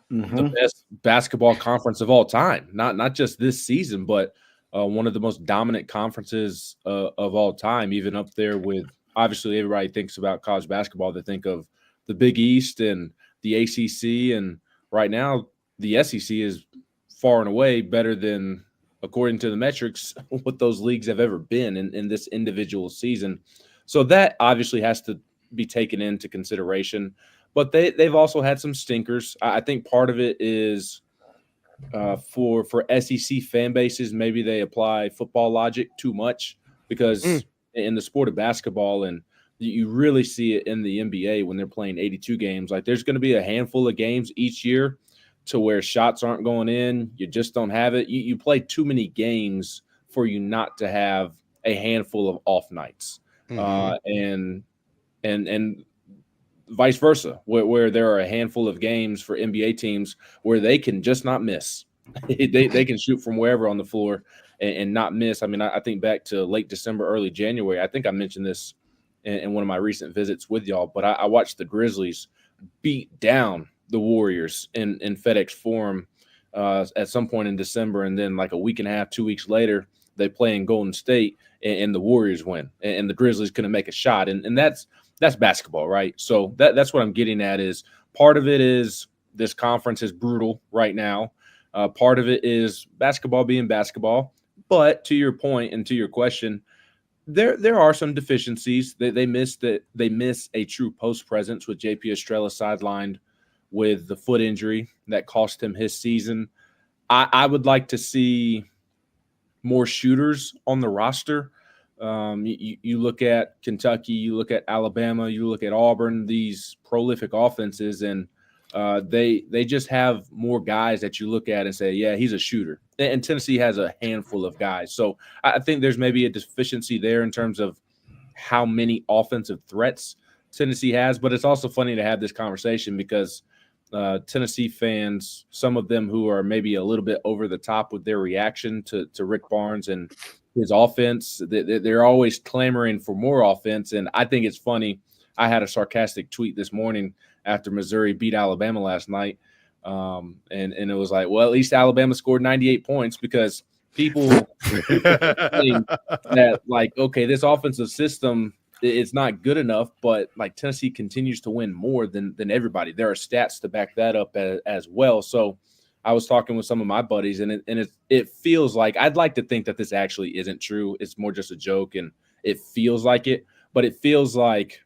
the best basketball conference of all time. Not just this season, but one of the most dominant conferences of all time, even up there with, obviously everybody thinks about college basketball, they think of the Big East and the ACC, and right now the SEC is far and away better than, according to the metrics, what those leagues have ever been in this individual season. So that obviously has to be taken into consideration. But they've also had some stinkers. I think part of it is for SEC fan bases, maybe they apply football logic too much, because in the sport of basketball, and you really see it in the NBA when they're playing 82 games, like there's going to be a handful of games each year to where shots aren't going in. You just don't have it. You play too many games for you not to have a handful of off nights. And vice versa, where there are a handful of games for NBA teams where they can just not miss. they can shoot from wherever on the floor and not miss. I mean, I think back to late December, early January. I think I mentioned this in one of my recent visits with y'all, but I watched the Grizzlies beat down the Warriors in FedEx Forum at some point in December, and then like a week and a half, 2 weeks later, they play in Golden State and the Warriors win, and the Grizzlies couldn't make a shot, and that's basketball, right? So that's what I'm getting at. Is part of it is this conference is brutal right now. Part of it is basketball being basketball, but to your point and to your question, there are some deficiencies. They miss a true post presence with JP Estrella sidelined with the foot injury that cost him his season. I would like to see more shooters on the roster. You look at Kentucky, you look at Alabama, you look at Auburn, these prolific offenses, and they just have more guys that you look at and say, yeah, he's a shooter. And Tennessee has a handful of guys. So I think there's maybe a deficiency there in terms of how many offensive threats Tennessee has. But it's also funny to have this conversation because Tennessee fans, some of them who are maybe a little bit over the top with their reaction to Rick Barnes and his offense, they're always clamoring for more offense. And I think it's funny. I had a sarcastic tweet this morning after Missouri beat Alabama last night. And it was like, well, at least Alabama scored 98 points, because people think that, like, okay, this offensive system, it's not good enough, but like Tennessee continues to win more than everybody. There are stats to back that up as well. So I was talking with some of my buddies, and it feels like, I'd like to think that this actually isn't true. It's more just a joke, and it feels like it, but it feels like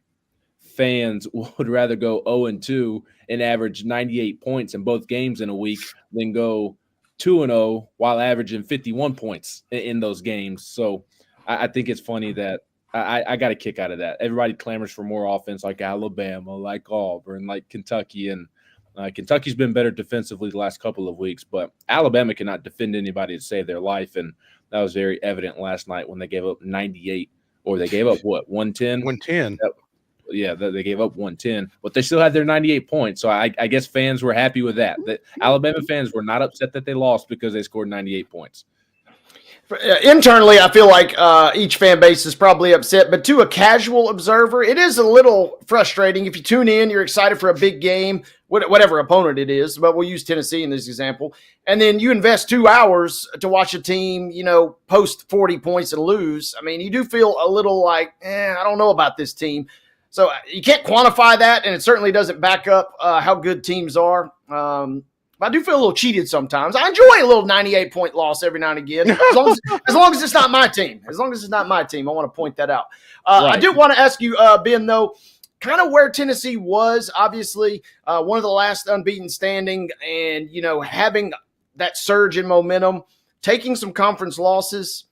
fans would rather go 0-2 and average 98 points in both games in a week than go 2-0 while averaging 51 points in those games. So I think it's funny that I got a kick out of that. Everybody clamors for more offense, like Alabama, like Auburn, like Kentucky, and Kentucky's been better defensively the last couple of weeks, but Alabama cannot defend anybody to save their life, and that was very evident last night when they gave up 98, or they gave up what, 110? 110. Yeah, they gave up 110, but they still had their 98 points. So I guess fans were happy with that. The Alabama fans were not upset that they lost because they scored 98 points. Internally, I feel like each fan base is probably upset, but to a casual observer, it is a little frustrating. If you tune in, you're excited for a big game, whatever opponent it is, but we'll use Tennessee in this example, and then you invest 2 hours to watch a team, post 40 points and lose. I mean, you do feel a little like, I don't know about this team. So you can't quantify that, and it certainly doesn't back up how good teams are. I do feel a little cheated sometimes. I enjoy a little 98-point loss every now and again, as long as it's not my team. As long as it's not my team, I want to point that out. Right. I do want to ask you, Ben, though, kind of where Tennessee was. Obviously, one of the last unbeaten standing, and having that surge in momentum, taking some conference losses,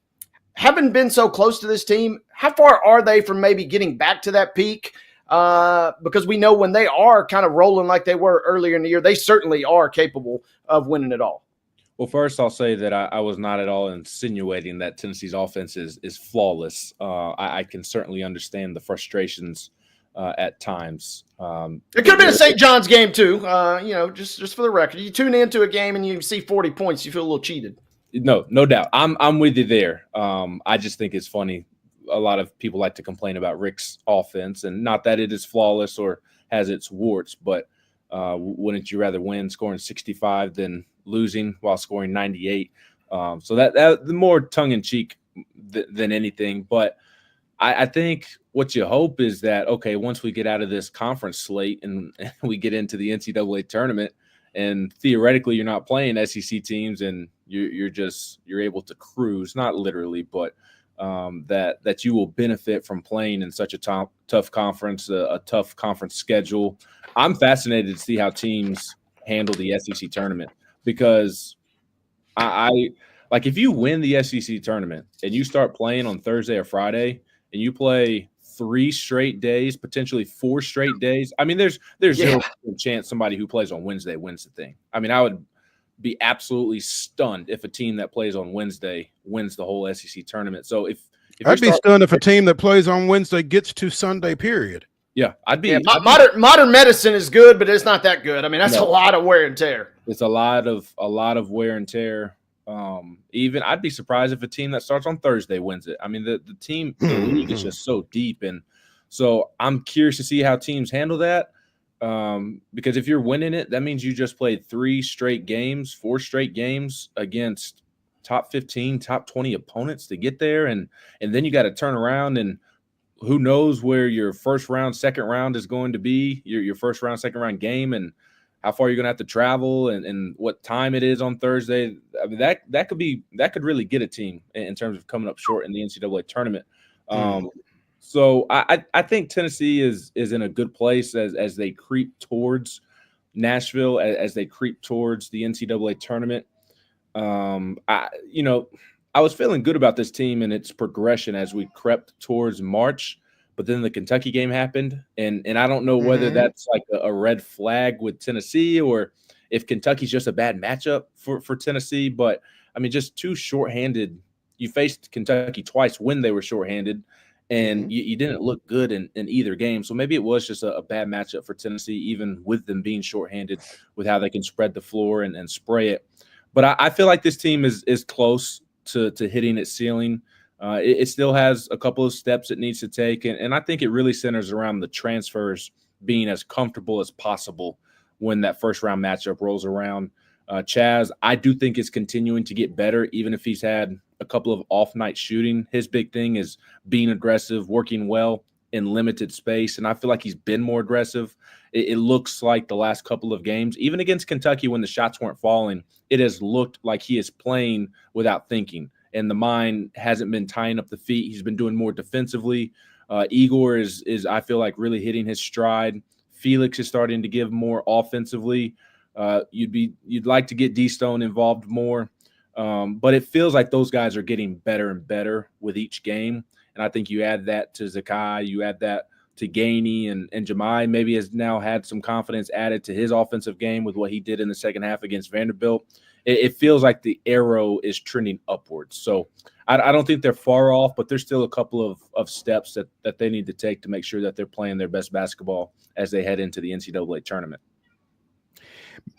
haven't been so close to this team. How far are they from maybe getting back to that peak? Because we know when they are kind of rolling like they were earlier in the year, they certainly are capable of winning it all. Well, first I'll say that I was not at all insinuating that Tennessee's offense is flawless. I can certainly understand the frustrations at times. It could have been a St. John's game too. Just for the record, you tune into a game and you see 40 points, you feel a little cheated. No doubt. I'm with you there. I just think it's funny. A lot of people like to complain about Rick's offense, and not that it is flawless or has its warts, but wouldn't you rather win scoring 65 than losing while scoring 98? So that the more tongue-in-cheek than anything. But I think what you hope is that, okay, once we get out of this conference slate and we get into the NCAA tournament, and theoretically you're not playing SEC teams and you're able to cruise, not literally, but that you will benefit from playing in such a tough conference, a tough conference schedule. I'm fascinated to see how teams handle the SEC tournament, because I like, if you win the SEC tournament and you start playing on Thursday or Friday and you play 3 straight days, potentially 4 straight days. I mean, there's zero chance somebody who plays on Wednesday wins the thing. I mean, I would be absolutely stunned if a team that plays on Wednesday wins the whole SEC tournament. So if I'd be stunned if a team that plays on Wednesday gets to Sunday, period. Yeah, I'd be. Modern medicine is good, but it's not that good. I mean, that's a lot of wear and tear. It's a lot of wear and tear. Even I'd be surprised if a team that starts on Thursday wins it. I mean, the team, the league is just so deep, and so I'm curious to see how teams handle that. Because if you're winning it, that means you just played 4 straight games against top 15, top 20 opponents to get there, and then you got to turn around, and who knows where your first round, second round is going to be, your first round, second round game, and how far you're going to have to travel, and what time it is on Thursday. I mean, that could really get a team in terms of coming up short in the NCAA tournament. So I think Tennessee is in a good place as they creep towards Nashville, as they creep towards the NCAA tournament. I was feeling good about this team and its progression as we crept towards March, but then the Kentucky game happened, and I don't know whether that's like a red flag with Tennessee or if Kentucky's just a bad matchup for Tennessee. But I mean, just too shorthanded. You faced Kentucky twice when they were shorthanded, and you didn't look good in either game. So maybe it was just a bad matchup for Tennessee, even with them being shorthanded, with how they can spread the floor and spray it. But I feel like this team is close to hitting its ceiling. It still has a couple of steps it needs to take, and I think it really centers around the transfers being as comfortable as possible when that first-round matchup rolls around. Chaz, I do think is continuing to get better, even if he's had a couple of off-night shooting. His big thing is being aggressive, working well in limited space, and I feel like he's been more aggressive. It looks like the last couple of games, even against Kentucky when the shots weren't falling, it has looked like he is playing without thinking, and the mind hasn't been tying up the feet. He's been doing more defensively. Igor is I feel like really hitting his stride. Felix is starting to give more offensively. You'd like to get D-Stone involved more, but it feels like those guys are getting better and better with each game. And I think you add that to Zakai, you add that to Gainey, and Jemai maybe has now had some confidence added to his offensive game with what he did in the second half against Vanderbilt. It feels like the arrow is trending upwards. So I don't think they're far off, but there's still a couple of steps that they need to take to make sure that they're playing their best basketball as they head into the NCAA tournament.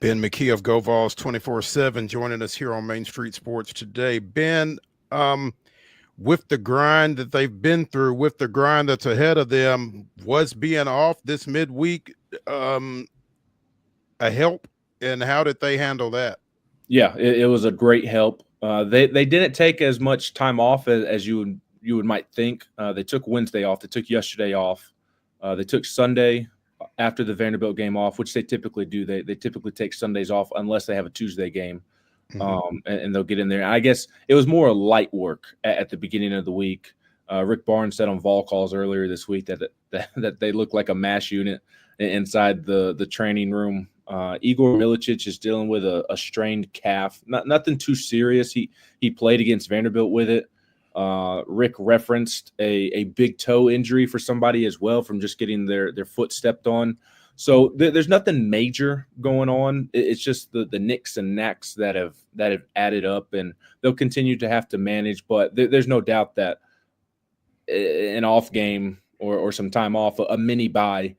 Ben McKee of GoVols 24/7 joining us here on Main Street Sports today. Ben, with the grind that they've been through, with the grind that's ahead of them, was being off this midweek a help, and how did they handle that? Yeah, it was a great help. They didn't take as much time off as you might think. They took Wednesday off. They took yesterday off. They took Sunday after the Vanderbilt game off, which they typically do. They typically take Sundays off unless they have a Tuesday game, and they'll get in there. And I guess it was more light work at the beginning of the week. Rick Barnes said on Vol Calls earlier this week that they look like a MASH unit inside the training room. Igor Milicic is dealing with a strained calf. Nothing too serious. He played against Vanderbilt with it. Rick referenced a big toe injury for somebody as well from just getting their foot stepped on. So there's nothing major going on. It's just the nicks and knacks that have added up, and they'll continue to have to manage. But there's no doubt that an off game or some time off, a mini bye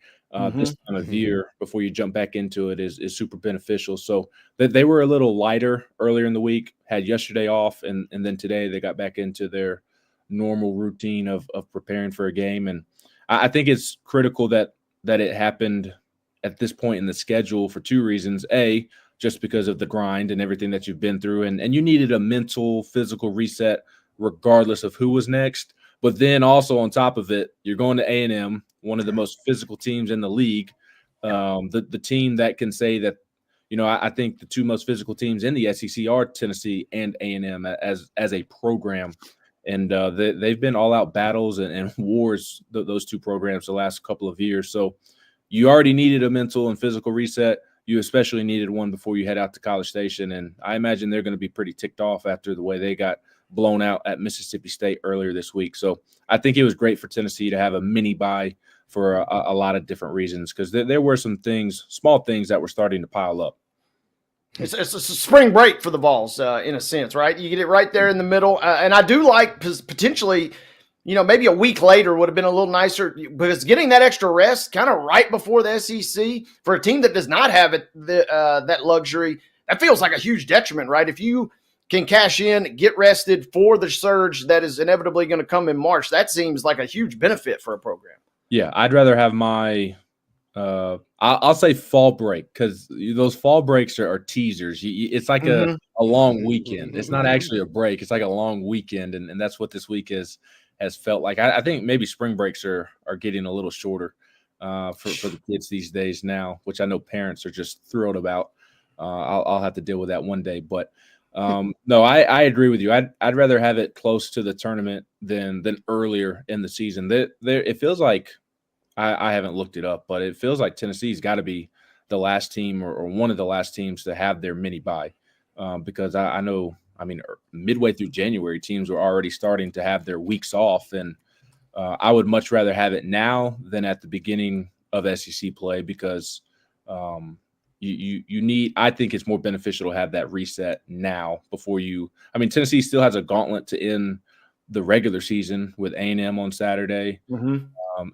this time of year before you jump back into it is super beneficial. So they were a little lighter earlier in the week, had yesterday off, and then today they got back into their normal routine of preparing for a game. And I think it's critical that it happened at this point in the schedule for two reasons. A, just because of the grind and everything that you've been through, and you needed a mental, physical reset regardless of who was next. But then also on top of it, you're going to A&M, one of the most physical teams in the league, the team that can say that, I think the two most physical teams in the SEC are Tennessee and A&M as a program. And they've been all-out battles and wars, those two programs, the last couple of years. So you already needed a mental and physical reset. You especially needed one before you head out to College Station. And I imagine they're going to be pretty ticked off after the way they got blown out at Mississippi State earlier this week. So I think it was great for Tennessee to have a mini bye for a lot of different reasons, because there were some things, small things that were starting to pile up. It's a spring break for the Vols in a sense, right? You get it right there in the middle. And I do like potentially, maybe a week later would have been a little nicer, because getting that extra rest kind of right before the SEC for a team that does not have that luxury, that feels like a huge detriment, right? If you can cash in, get rested for the surge that is inevitably going to come in March, that seems like a huge benefit for a program. Yeah, I'd rather have my I'll say fall break, because those fall breaks are teasers. It's like a long weekend. It's not actually a break. It's like a long weekend, and that's what this week has felt like. I think maybe spring breaks are getting a little shorter for the kids these days now, which I know parents are just thrilled about. I'll have to deal with that one day, but no, I agree with you. I'd rather have it close to the tournament than earlier in the season. It feels like, I haven't looked it up, but it feels like Tennessee's got to be the last team or one of the last teams to have their mini bye, because I know, midway through January, teams were already starting to have their weeks off, and I would much rather have it now than at the beginning of SEC play, because you need, I think it's more beneficial to have that reset now before Tennessee still has a gauntlet to end the regular season with A&M on Saturday.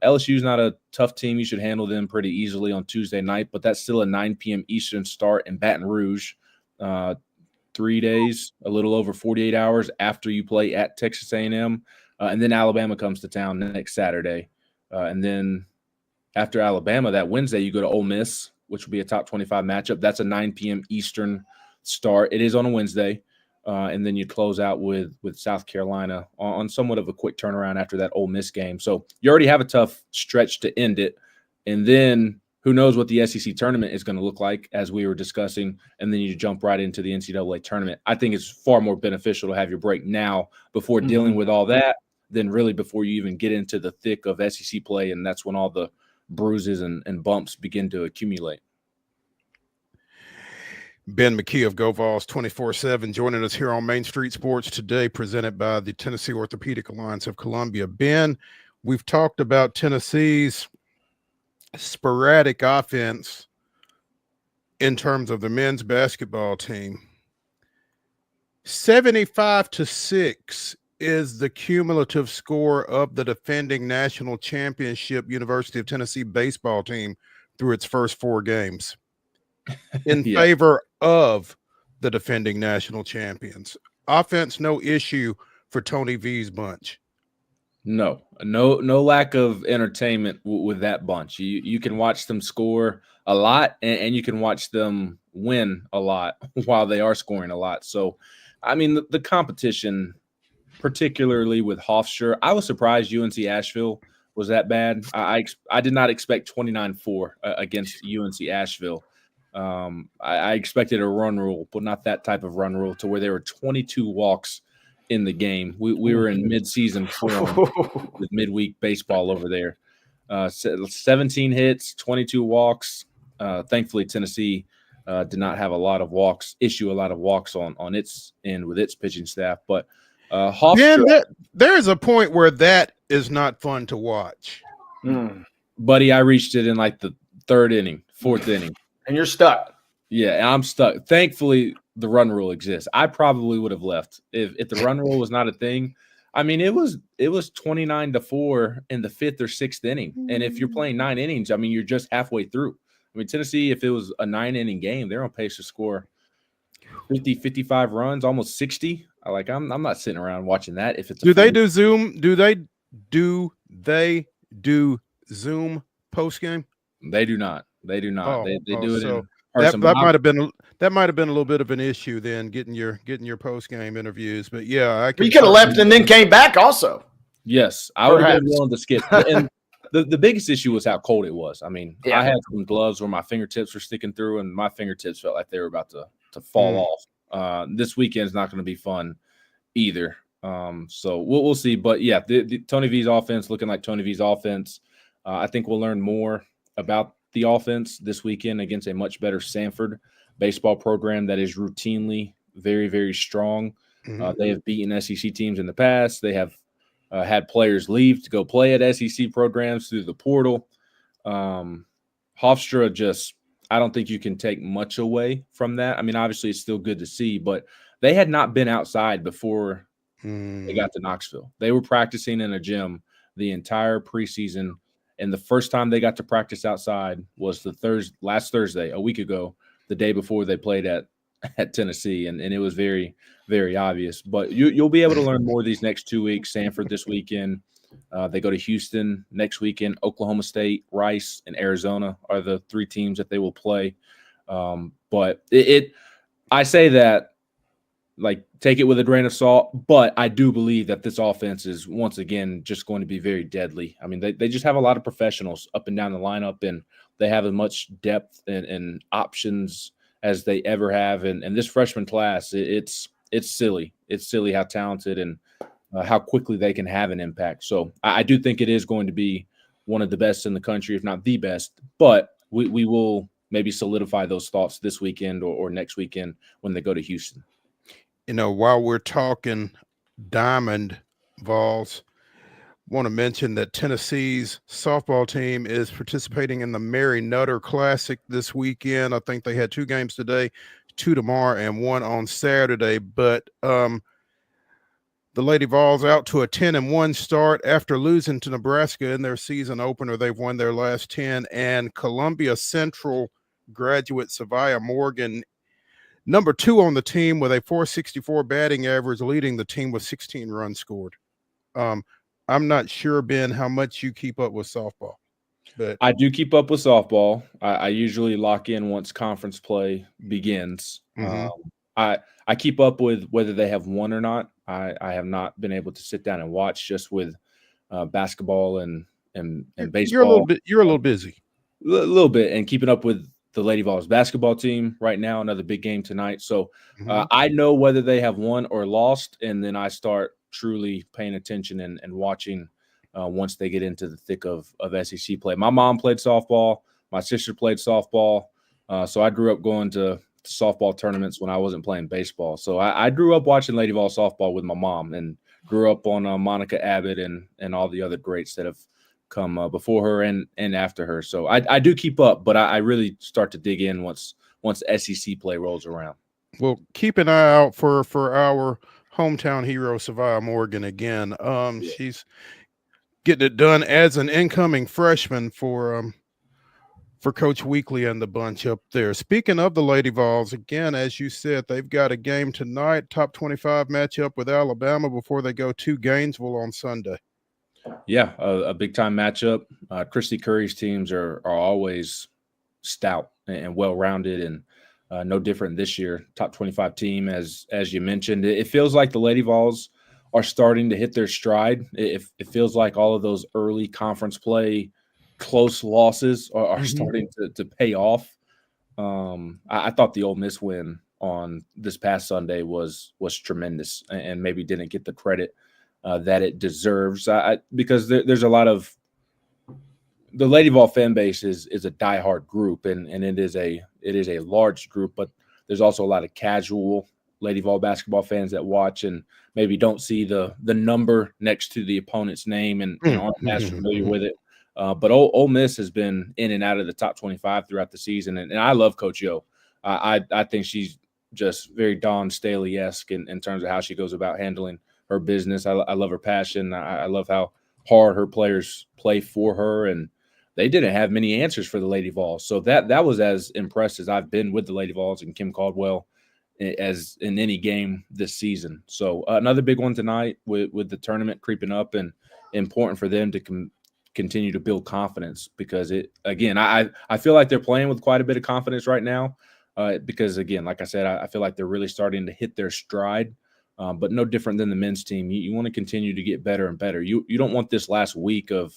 LSU's not a tough team. You should handle them pretty easily on Tuesday night, but that's still a 9 p.m. Eastern start in Baton Rouge, 3 days, a little over 48 hours after you play at Texas A&M. And then Alabama comes to town next Saturday. And then after Alabama, that Wednesday, you go to Ole Miss, which will be a top 25 matchup. That's a 9 p.m. Eastern start. It is on a Wednesday. And then you close out with South Carolina on somewhat of a quick turnaround after that Ole Miss game. So you already have a tough stretch to end it. And then who knows what the SEC tournament is going to look like, as we were discussing. And then you jump right into the NCAA tournament. I think it's far more beneficial to have your break now before dealing with all that than really before you even get into the thick of SEC play. And that's when all the bruises and bumps begin to accumulate. Ben McKee of Go Vols 24/7 joining us here on Main Street Sports today, presented by the Tennessee Orthopedic Alliance of Columbia. Ben, we've talked about Tennessee's sporadic offense in terms of the men's basketball team. 75-6 is the cumulative score of the defending national championship University of Tennessee baseball team through its first 4 games in favor of the defending national champions. Offense, no issue for Tony V's bunch. No lack of entertainment with that bunch. You can watch them score a lot, and you can watch them win a lot while they are scoring a lot. So, I mean, the competition, particularly with Hofstra, I was surprised UNC Asheville was that bad. I did not expect 29-4 against UNC Asheville. I expected a run rule, but not that type of run rule to where there were 22 walks in the game. We were in mid-season form with midweek baseball over there. 17 hits, 22 walks. Thankfully, Tennessee did not have a lot of walks on its end with its pitching staff. But Hofstra, there's a point where that is not fun to watch. Buddy, I reached it in like the 4th inning. And you're stuck. Yeah, I'm stuck. Thankfully, the run rule exists. I probably would have left if the run rule was not a thing. I mean, it was 29-4 in the 5th or 6th inning. And if you're playing 9 innings, I mean, you're just halfway through. I mean, Tennessee, if it was a 9-inning game, they're on pace to score 50, 55 runs, almost 60. I'm not sitting around watching that. If it's do they do Zoom post game? They do not. They do not. They do it so in person. That might have been a little bit of an issue then, getting your post game interviews. But yeah, you could have left and then came back also. Yes, I would have been willing to skip. And the biggest issue was how cold it was. I mean, I had some gloves where my fingertips were sticking through, and my fingertips felt like they were about to fall off. This weekend is not going to be fun either. So we'll see. But yeah, the Tony V's offense looking like Tony V's offense. I think we'll learn more about the offense this weekend against a much better Sanford baseball program that is routinely very, very strong. They have beaten SEC teams in the past. They have had players leave to go play at SEC programs through the portal. Hofstra I don't think you can take much away from that. I mean, obviously it's still good to see, but they had not been outside before they got to Knoxville. They were practicing in a gym the entire preseason. And the first time they got to practice outside was last Thursday, a week ago, the day before they played at Tennessee. And it was very, very obvious. But you'll be able to learn more these next 2 weeks. Sanford this weekend. They go to Houston next weekend. Oklahoma State, Rice, and Arizona are the 3 teams that they will play. But I say that, take it with a grain of salt, but I do believe that this offense is once again just going to be very deadly. I mean, they just have a lot of professionals up and down the lineup, and they have as much depth and options as they ever have. And this freshman class, it's silly. It's silly how talented and how quickly they can have an impact. So I do think it is going to be one of the best in the country, if not the best. But we will maybe solidify those thoughts this weekend or next weekend when they go to Houston. While we're talking Diamond Vols, want to mention that Tennessee's softball team is participating in the Mary Nutter Classic this weekend. I think they had 2 games today, 2 tomorrow, and 1 on Saturday. But the Lady Vols out to a 10-1 start after losing to Nebraska in their season opener. They've won their last 10, and Columbia Central graduate Savia Morgan, number 2 on the team with a .464 batting average, leading the team with 16 runs scored. I'm not sure, Ben, how much you keep up with softball. But I do keep up with softball. I usually lock in once conference play begins. I keep up with whether they have won or not. I have not been able to sit down and watch just with basketball and baseball. You're a little busy. A little bit, and keeping up with the Lady Vols basketball team right now, another big game tonight. So I know whether they have won or lost, and then I start truly paying attention and watching once they get into the thick of SEC play. My mom played softball. My sister played softball. So I grew up going to softball tournaments when I wasn't playing baseball. So I grew up watching Lady Vol softball with my mom and grew up on Monica Abbott and all the other greats that have come before her and after her. So I do keep up, but I really start to dig in once SEC play rolls around. Well, keep an eye out for our hometown hero, Savia Morgan, again. She's getting it done as an incoming freshman for Coach Weekly and the bunch up there. Speaking of the Lady Vols, again, as you said, they've got a game tonight, top 25 matchup with Alabama before they go to Gainesville on Sunday. Yeah, a big-time matchup. Christy Curry's teams are always stout and well-rounded, and no different this year. Top 25 team, as you mentioned. It feels like the Lady Vols are starting to hit their stride. It feels like all of those early conference play close losses are starting to pay off. I thought the Ole Miss win on this past Sunday was tremendous and maybe didn't get the credit that it deserves. Because there's a lot of the Lady Vol fan base is a diehard group, and it is a large group, but there's also a lot of casual Lady Vol basketball fans that watch and maybe don't see the number next to the opponent's name and aren't as familiar with it. But Ole Miss has been in and out of the top 25 throughout the season, and I love Coach Yo. I think she's just very Dawn Staley-esque in terms of how she goes about handling her business. I love her passion. I love how hard her players play for her, and they didn't have many answers for the Lady Vols. So that was as impressed as I've been with the Lady Vols and Kim Caldwell as in any game this season. So another big one tonight with the tournament creeping up, and important for them to continue to build confidence, because I feel like they're playing with quite a bit of confidence right now, because again, like I said, I feel like they're really starting to hit their stride, but no different than the men's team. You want to continue to get better and better. You don't want this last week of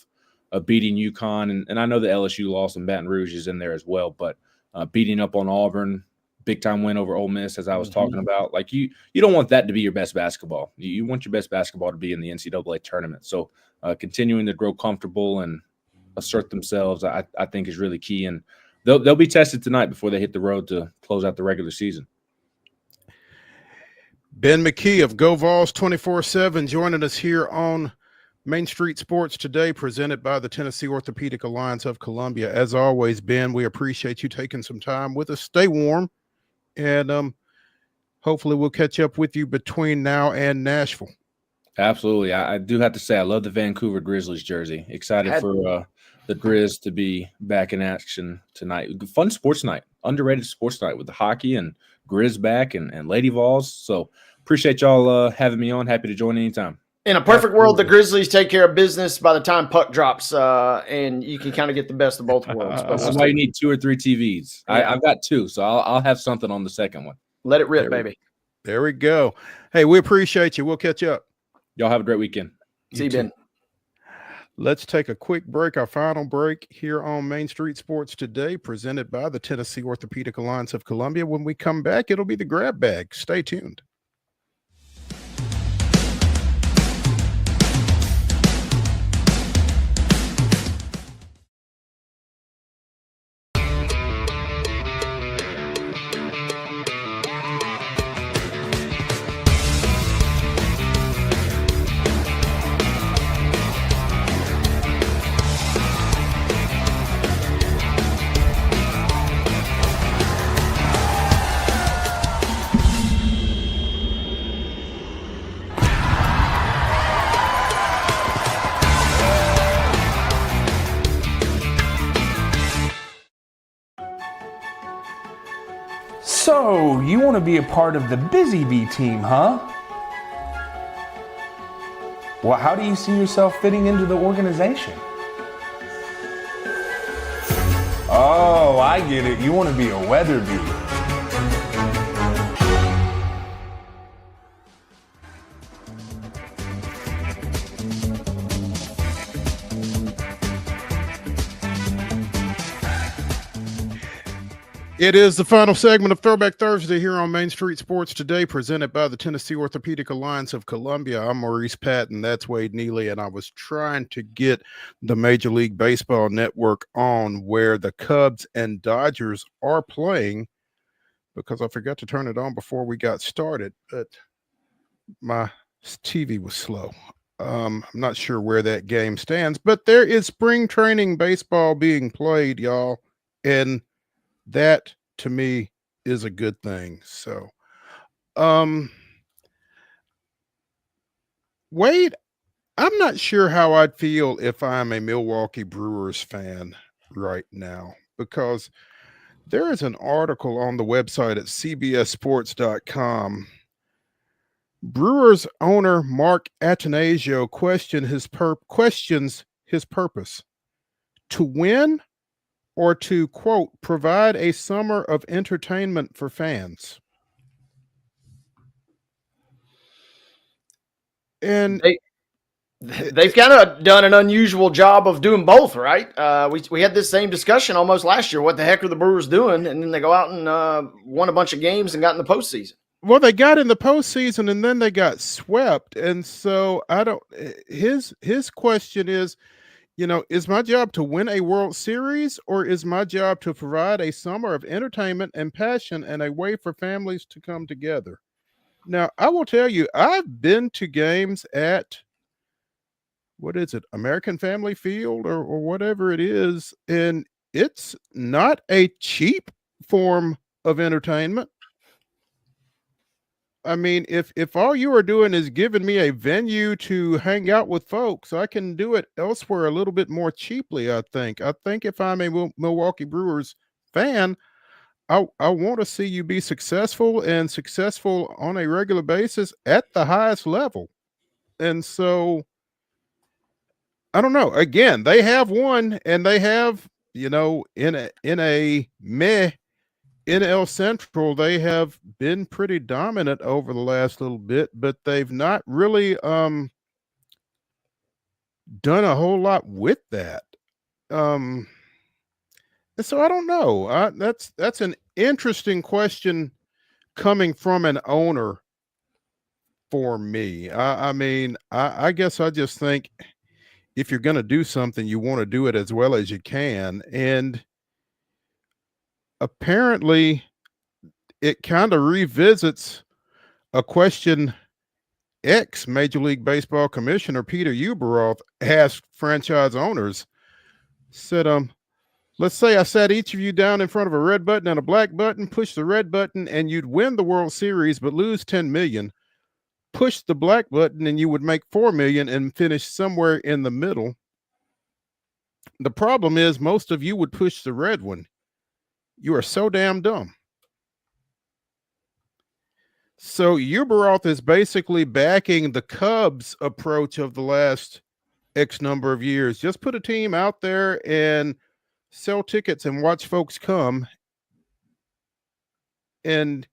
beating UConn, and I know the LSU loss in Baton Rouge is in there as well, but beating up on Auburn, big time win over Ole Miss, as I was talking about. Like you don't want that to be your best basketball. You want your best basketball to be in the NCAA tournament. So continuing to grow comfortable and assert themselves, I think is really key. And they'll be tested tonight before they hit the road to close out the regular season. Ben McKee of Go Vols 24/7 joining us here on Main Street Sports today, presented by the Tennessee Orthopedic Alliance of Columbia. As always, Ben, we appreciate you taking some time with us. Stay warm, and hopefully we'll catch up with you between now and Nashville. Absolutely. I do have to say I love the Vancouver Grizzlies jersey. Excited for the Grizz to be back in action tonight. Fun sports night, underrated sports night with the hockey and Grizz back and Lady Vols. So appreciate y'all having me on. Happy to join anytime. In a perfect world, the Grizzlies take care of business by the time puck drops, and you can kind of get the best of both worlds. That's why you need 2 or 3 TVs. Yeah. I've got 2, so I'll have something on the second one. Let it rip, baby. There we go. Hey, we appreciate you. We'll catch up. Y'all have a great weekend. See you, Ben. Let's take a quick break, our final break here on Main Street Sports today, presented by the Tennessee Orthopedic Alliance of Columbia. When we come back, it'll be the grab bag. Stay tuned. So, you want to be a part of the Busy Bee team, huh? Well, how do you see yourself fitting into the organization? Oh, I get it. You want to be a weather bee. It is the final segment of Throwback Thursday here on Main Street Sports today, presented by the Tennessee Orthopedic Alliance of Columbia. I'm Maurice Patton. That's Wade Neely, and I was trying to get the Major League Baseball Network on where the Cubs and Dodgers are playing because I forgot to turn it on before we got started, but my TV was slow. I'm not sure where that game stands, but there is spring training baseball being played, y'all, and that to me is a good thing. So, Wade, I'm not sure how I'd feel if I'm a Milwaukee Brewers fan right now, because there is an article on the website at cbssports.com. Brewers owner Mark Attanasio questions his purpose: to win or to, quote, provide a summer of entertainment for fans. And they've kind of done an unusual job of doing both, right? We had this same discussion almost last year. What the heck are the Brewers doing? And then they go out and won a bunch of games and got in the postseason. Well, they got in the postseason and then they got swept. And so his question is, is my job to win a World Series, or is my job to provide a summer of entertainment and passion and a way for families to come together? Now, I will tell you, I've been to games at, what is it, American Family Field or whatever it is, and it's not a cheap form of entertainment. I mean, if all you are doing is giving me a venue to hang out with folks, I can do it elsewhere a little bit more cheaply, I think. I think if I'm a Milwaukee Brewers fan, I want to see you be successful and successful on a regular basis at the highest level. And so, I don't know. Again, they have won, and they have, in a meh NL Central, they have been pretty dominant over the last little bit, but they've not really done a whole lot with that. And so I don't know. That's an interesting question coming from an owner for me. I mean, I guess I just think if you're going to do something, you want to do it as well as you can. And apparently it kind of revisits a question ex-Major League Baseball Commissioner Peter Ueberroth asked franchise owners. Said, let's say I sat each of you down in front of a red button and a black button, push the red button and you'd win the World Series but lose 10 million. Push the black button and you would make 4 million and finish somewhere in the middle. The problem is most of you would push the red one. You are so damn dumb. So Ueberroth is basically backing the Cubs approach of the last X number of years. Just put a team out there and sell tickets and watch folks come. And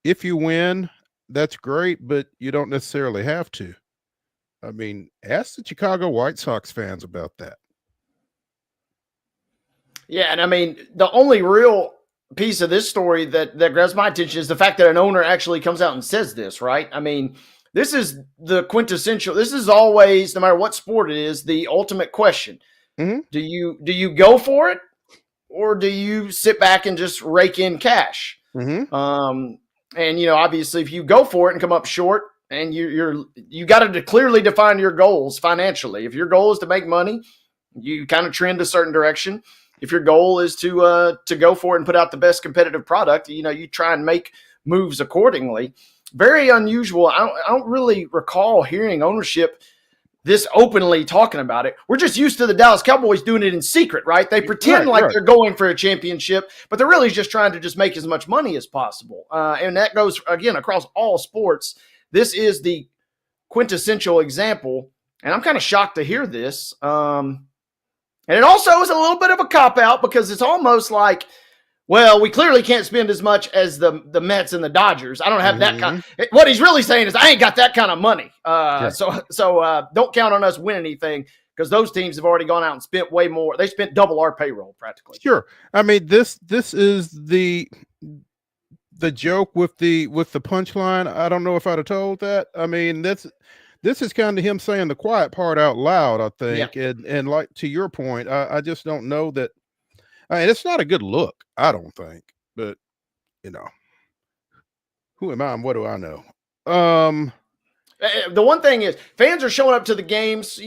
if you win, that's great, but you don't necessarily have to. I mean, ask the Chicago White Sox fans about that. Yeah, and I mean, the only real piece of this story that grabs my attention is the fact that an owner actually comes out and says this, right? I mean, this is the quintessential. This is always, no matter what sport it is, the ultimate question. Mm-hmm. Do you go for it, or do you sit back and just rake in cash? Mm-hmm. And obviously, if you go for it and come up short, and you got to clearly define your goals financially. If your goal is to make money, you kind of trend a certain direction. If your goal is to go for it and put out the best competitive product, you try and make moves accordingly. Very unusual. I don't really recall hearing ownership this openly talking about it. We're just used to the Dallas Cowboys doing it in secret, right? They pretend like they're going for a championship, but they're really just trying to just make as much money as possible. And that goes, again, across all sports. This is the quintessential example, and I'm kind of shocked to hear this. And it also is a little bit of a cop-out because it's almost like, well, we clearly can't spend as much as the Mets and the Dodgers. I don't have that kind. What he's really saying is I ain't got that kind of money. So don't count on us winning anything, because those teams have already gone out and spent way more. They spent double our payroll practically. Sure. I mean, this is the joke with the punchline. I don't know if I'd have told that. I mean, this is kind of him saying the quiet part out loud, I think. Yeah. And like to your point, I just don't know that. I mean, it's not a good look, I don't think. But, Who am I and what do I know? The one thing is fans are showing up to the games,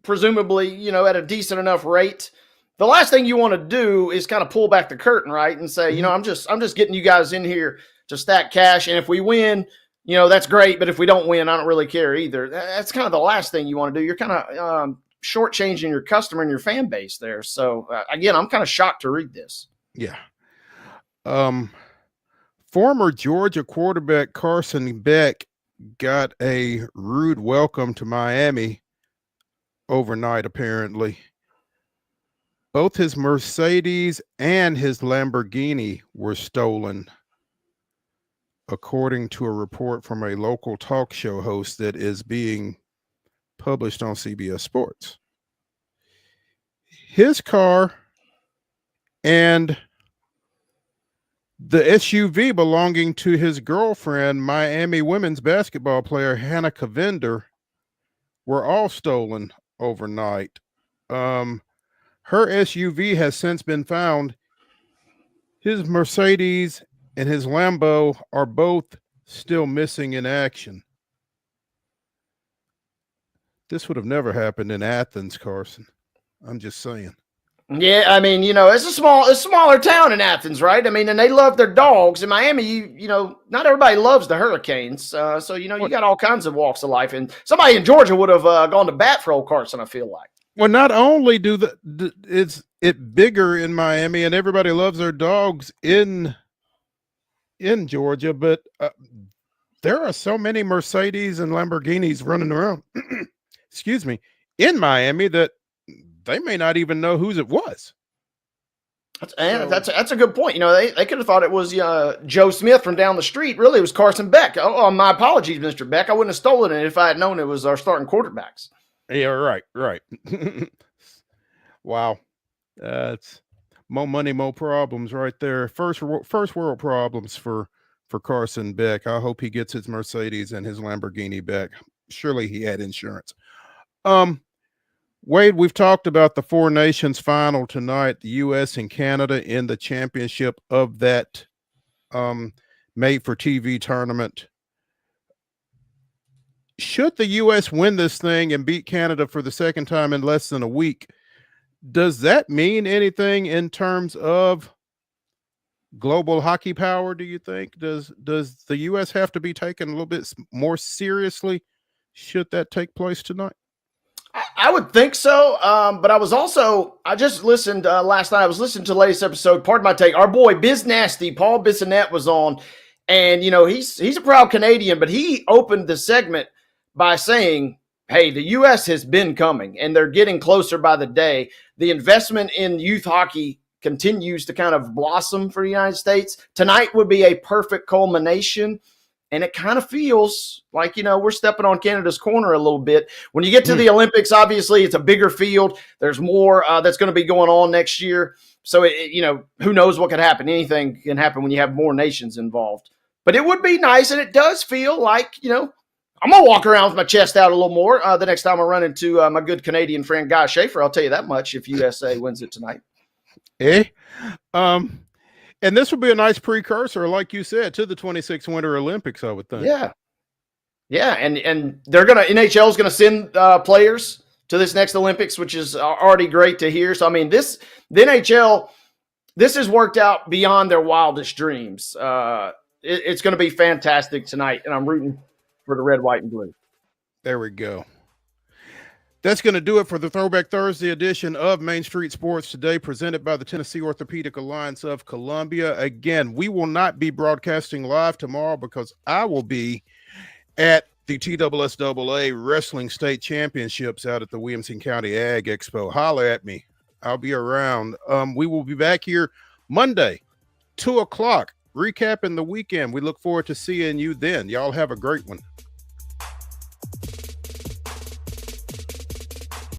presumably, at a decent enough rate. The last thing you want to do is kind of pull back the curtain, right? And say, I'm just getting you guys in here to stack cash. And if we win, that's great. But if we don't win, I don't really care either. That's kind of the last thing you want to do. You're kind of shortchanging your customer and your fan base there. So again, I'm kind of shocked to read this. Yeah. Former Georgia quarterback Carson Beck got a rude welcome to Miami overnight, apparently. Both his Mercedes and his Lamborghini were stolen, according to a report from a local talk show host that is being published on CBS Sports. His car and the SUV belonging to his girlfriend, Miami women's basketball player Hannah Cavender, were all stolen overnight. Her SUV has since been found. His Mercedes and his Lambo are both still missing in action. This would have never happened in Athens, Carson. I'm just saying. Yeah, I mean, it's a smaller town in Athens, right? I mean, and they love their dogs. In Miami, not everybody loves the Hurricanes. So you got all kinds of walks of life. And somebody in Georgia would have gone to bat for old Carson, I feel like. Well, not only is it bigger in Miami and everybody loves their dogs in Georgia, but there are so many Mercedes and Lamborghinis running around, excuse me, in Miami that they may not even know whose it was. That's a good point. They could have thought it was Joe Smith from down the street. Really, it was Carson Beck. Oh, my apologies, Mr. Beck. I wouldn't have stolen it if I had known it was our starting quarterbacks. Yeah, right. Wow. That's more money, more problems right there. First world problems for Carson Beck. I hope he gets his Mercedes and his Lamborghini back. Surely he had insurance. Wade, we've talked about the Four Nations final tonight, the U.S. and Canada in the championship of that made-for-TV tournament. Should the U.S. win this thing and beat Canada for the second time in less than a week, does that mean anything in terms of global hockey power, do you think? Does the U.S. have to be taken a little bit more seriously should that take place tonight? I would think so, but I just listened last night. I was listening to the latest episode. Pardon my take. Our boy Biz Nasty, Paul Bissonnette, was on, and he's a proud Canadian, but he opened the segment by saying, hey, the U.S. has been coming, and they're getting closer by the day. The investment in youth hockey continues to kind of blossom for the United States. Tonight would be a perfect culmination, and it kind of feels like, we're stepping on Canada's corner a little bit. When you get to the Olympics, obviously, it's a bigger field. There's more that's going to be going on next year. So, who knows what could happen. Anything can happen when you have more nations involved. But it would be nice, and it does feel like, I'm going to walk around with my chest out a little more the next time I run into my good Canadian friend, Guy Schaefer. I'll tell you that much if USA wins it tonight. And this would be a nice precursor, like you said, to the 26 Winter Olympics, I would think. Yeah, and they're NHL is going to send players to this next Olympics, which is already great to hear. So, I mean, the NHL, this has worked out beyond their wildest dreams. It's going to be fantastic tonight, and I'm rooting for the red, white, and blue. There we go. That's going to do it for the Throwback Thursday edition of Main Street Sports today, presented by the Tennessee Orthopedic Alliance of Columbia. Again, we will not be broadcasting live tomorrow because I will be at the TSSAA Wrestling State Championships out at the Williamson County Ag Expo. Holler at me. I'll be around. We will be back here Monday, 2 o'clock, recapping the weekend. We look forward to seeing you then. Y'all have a great one.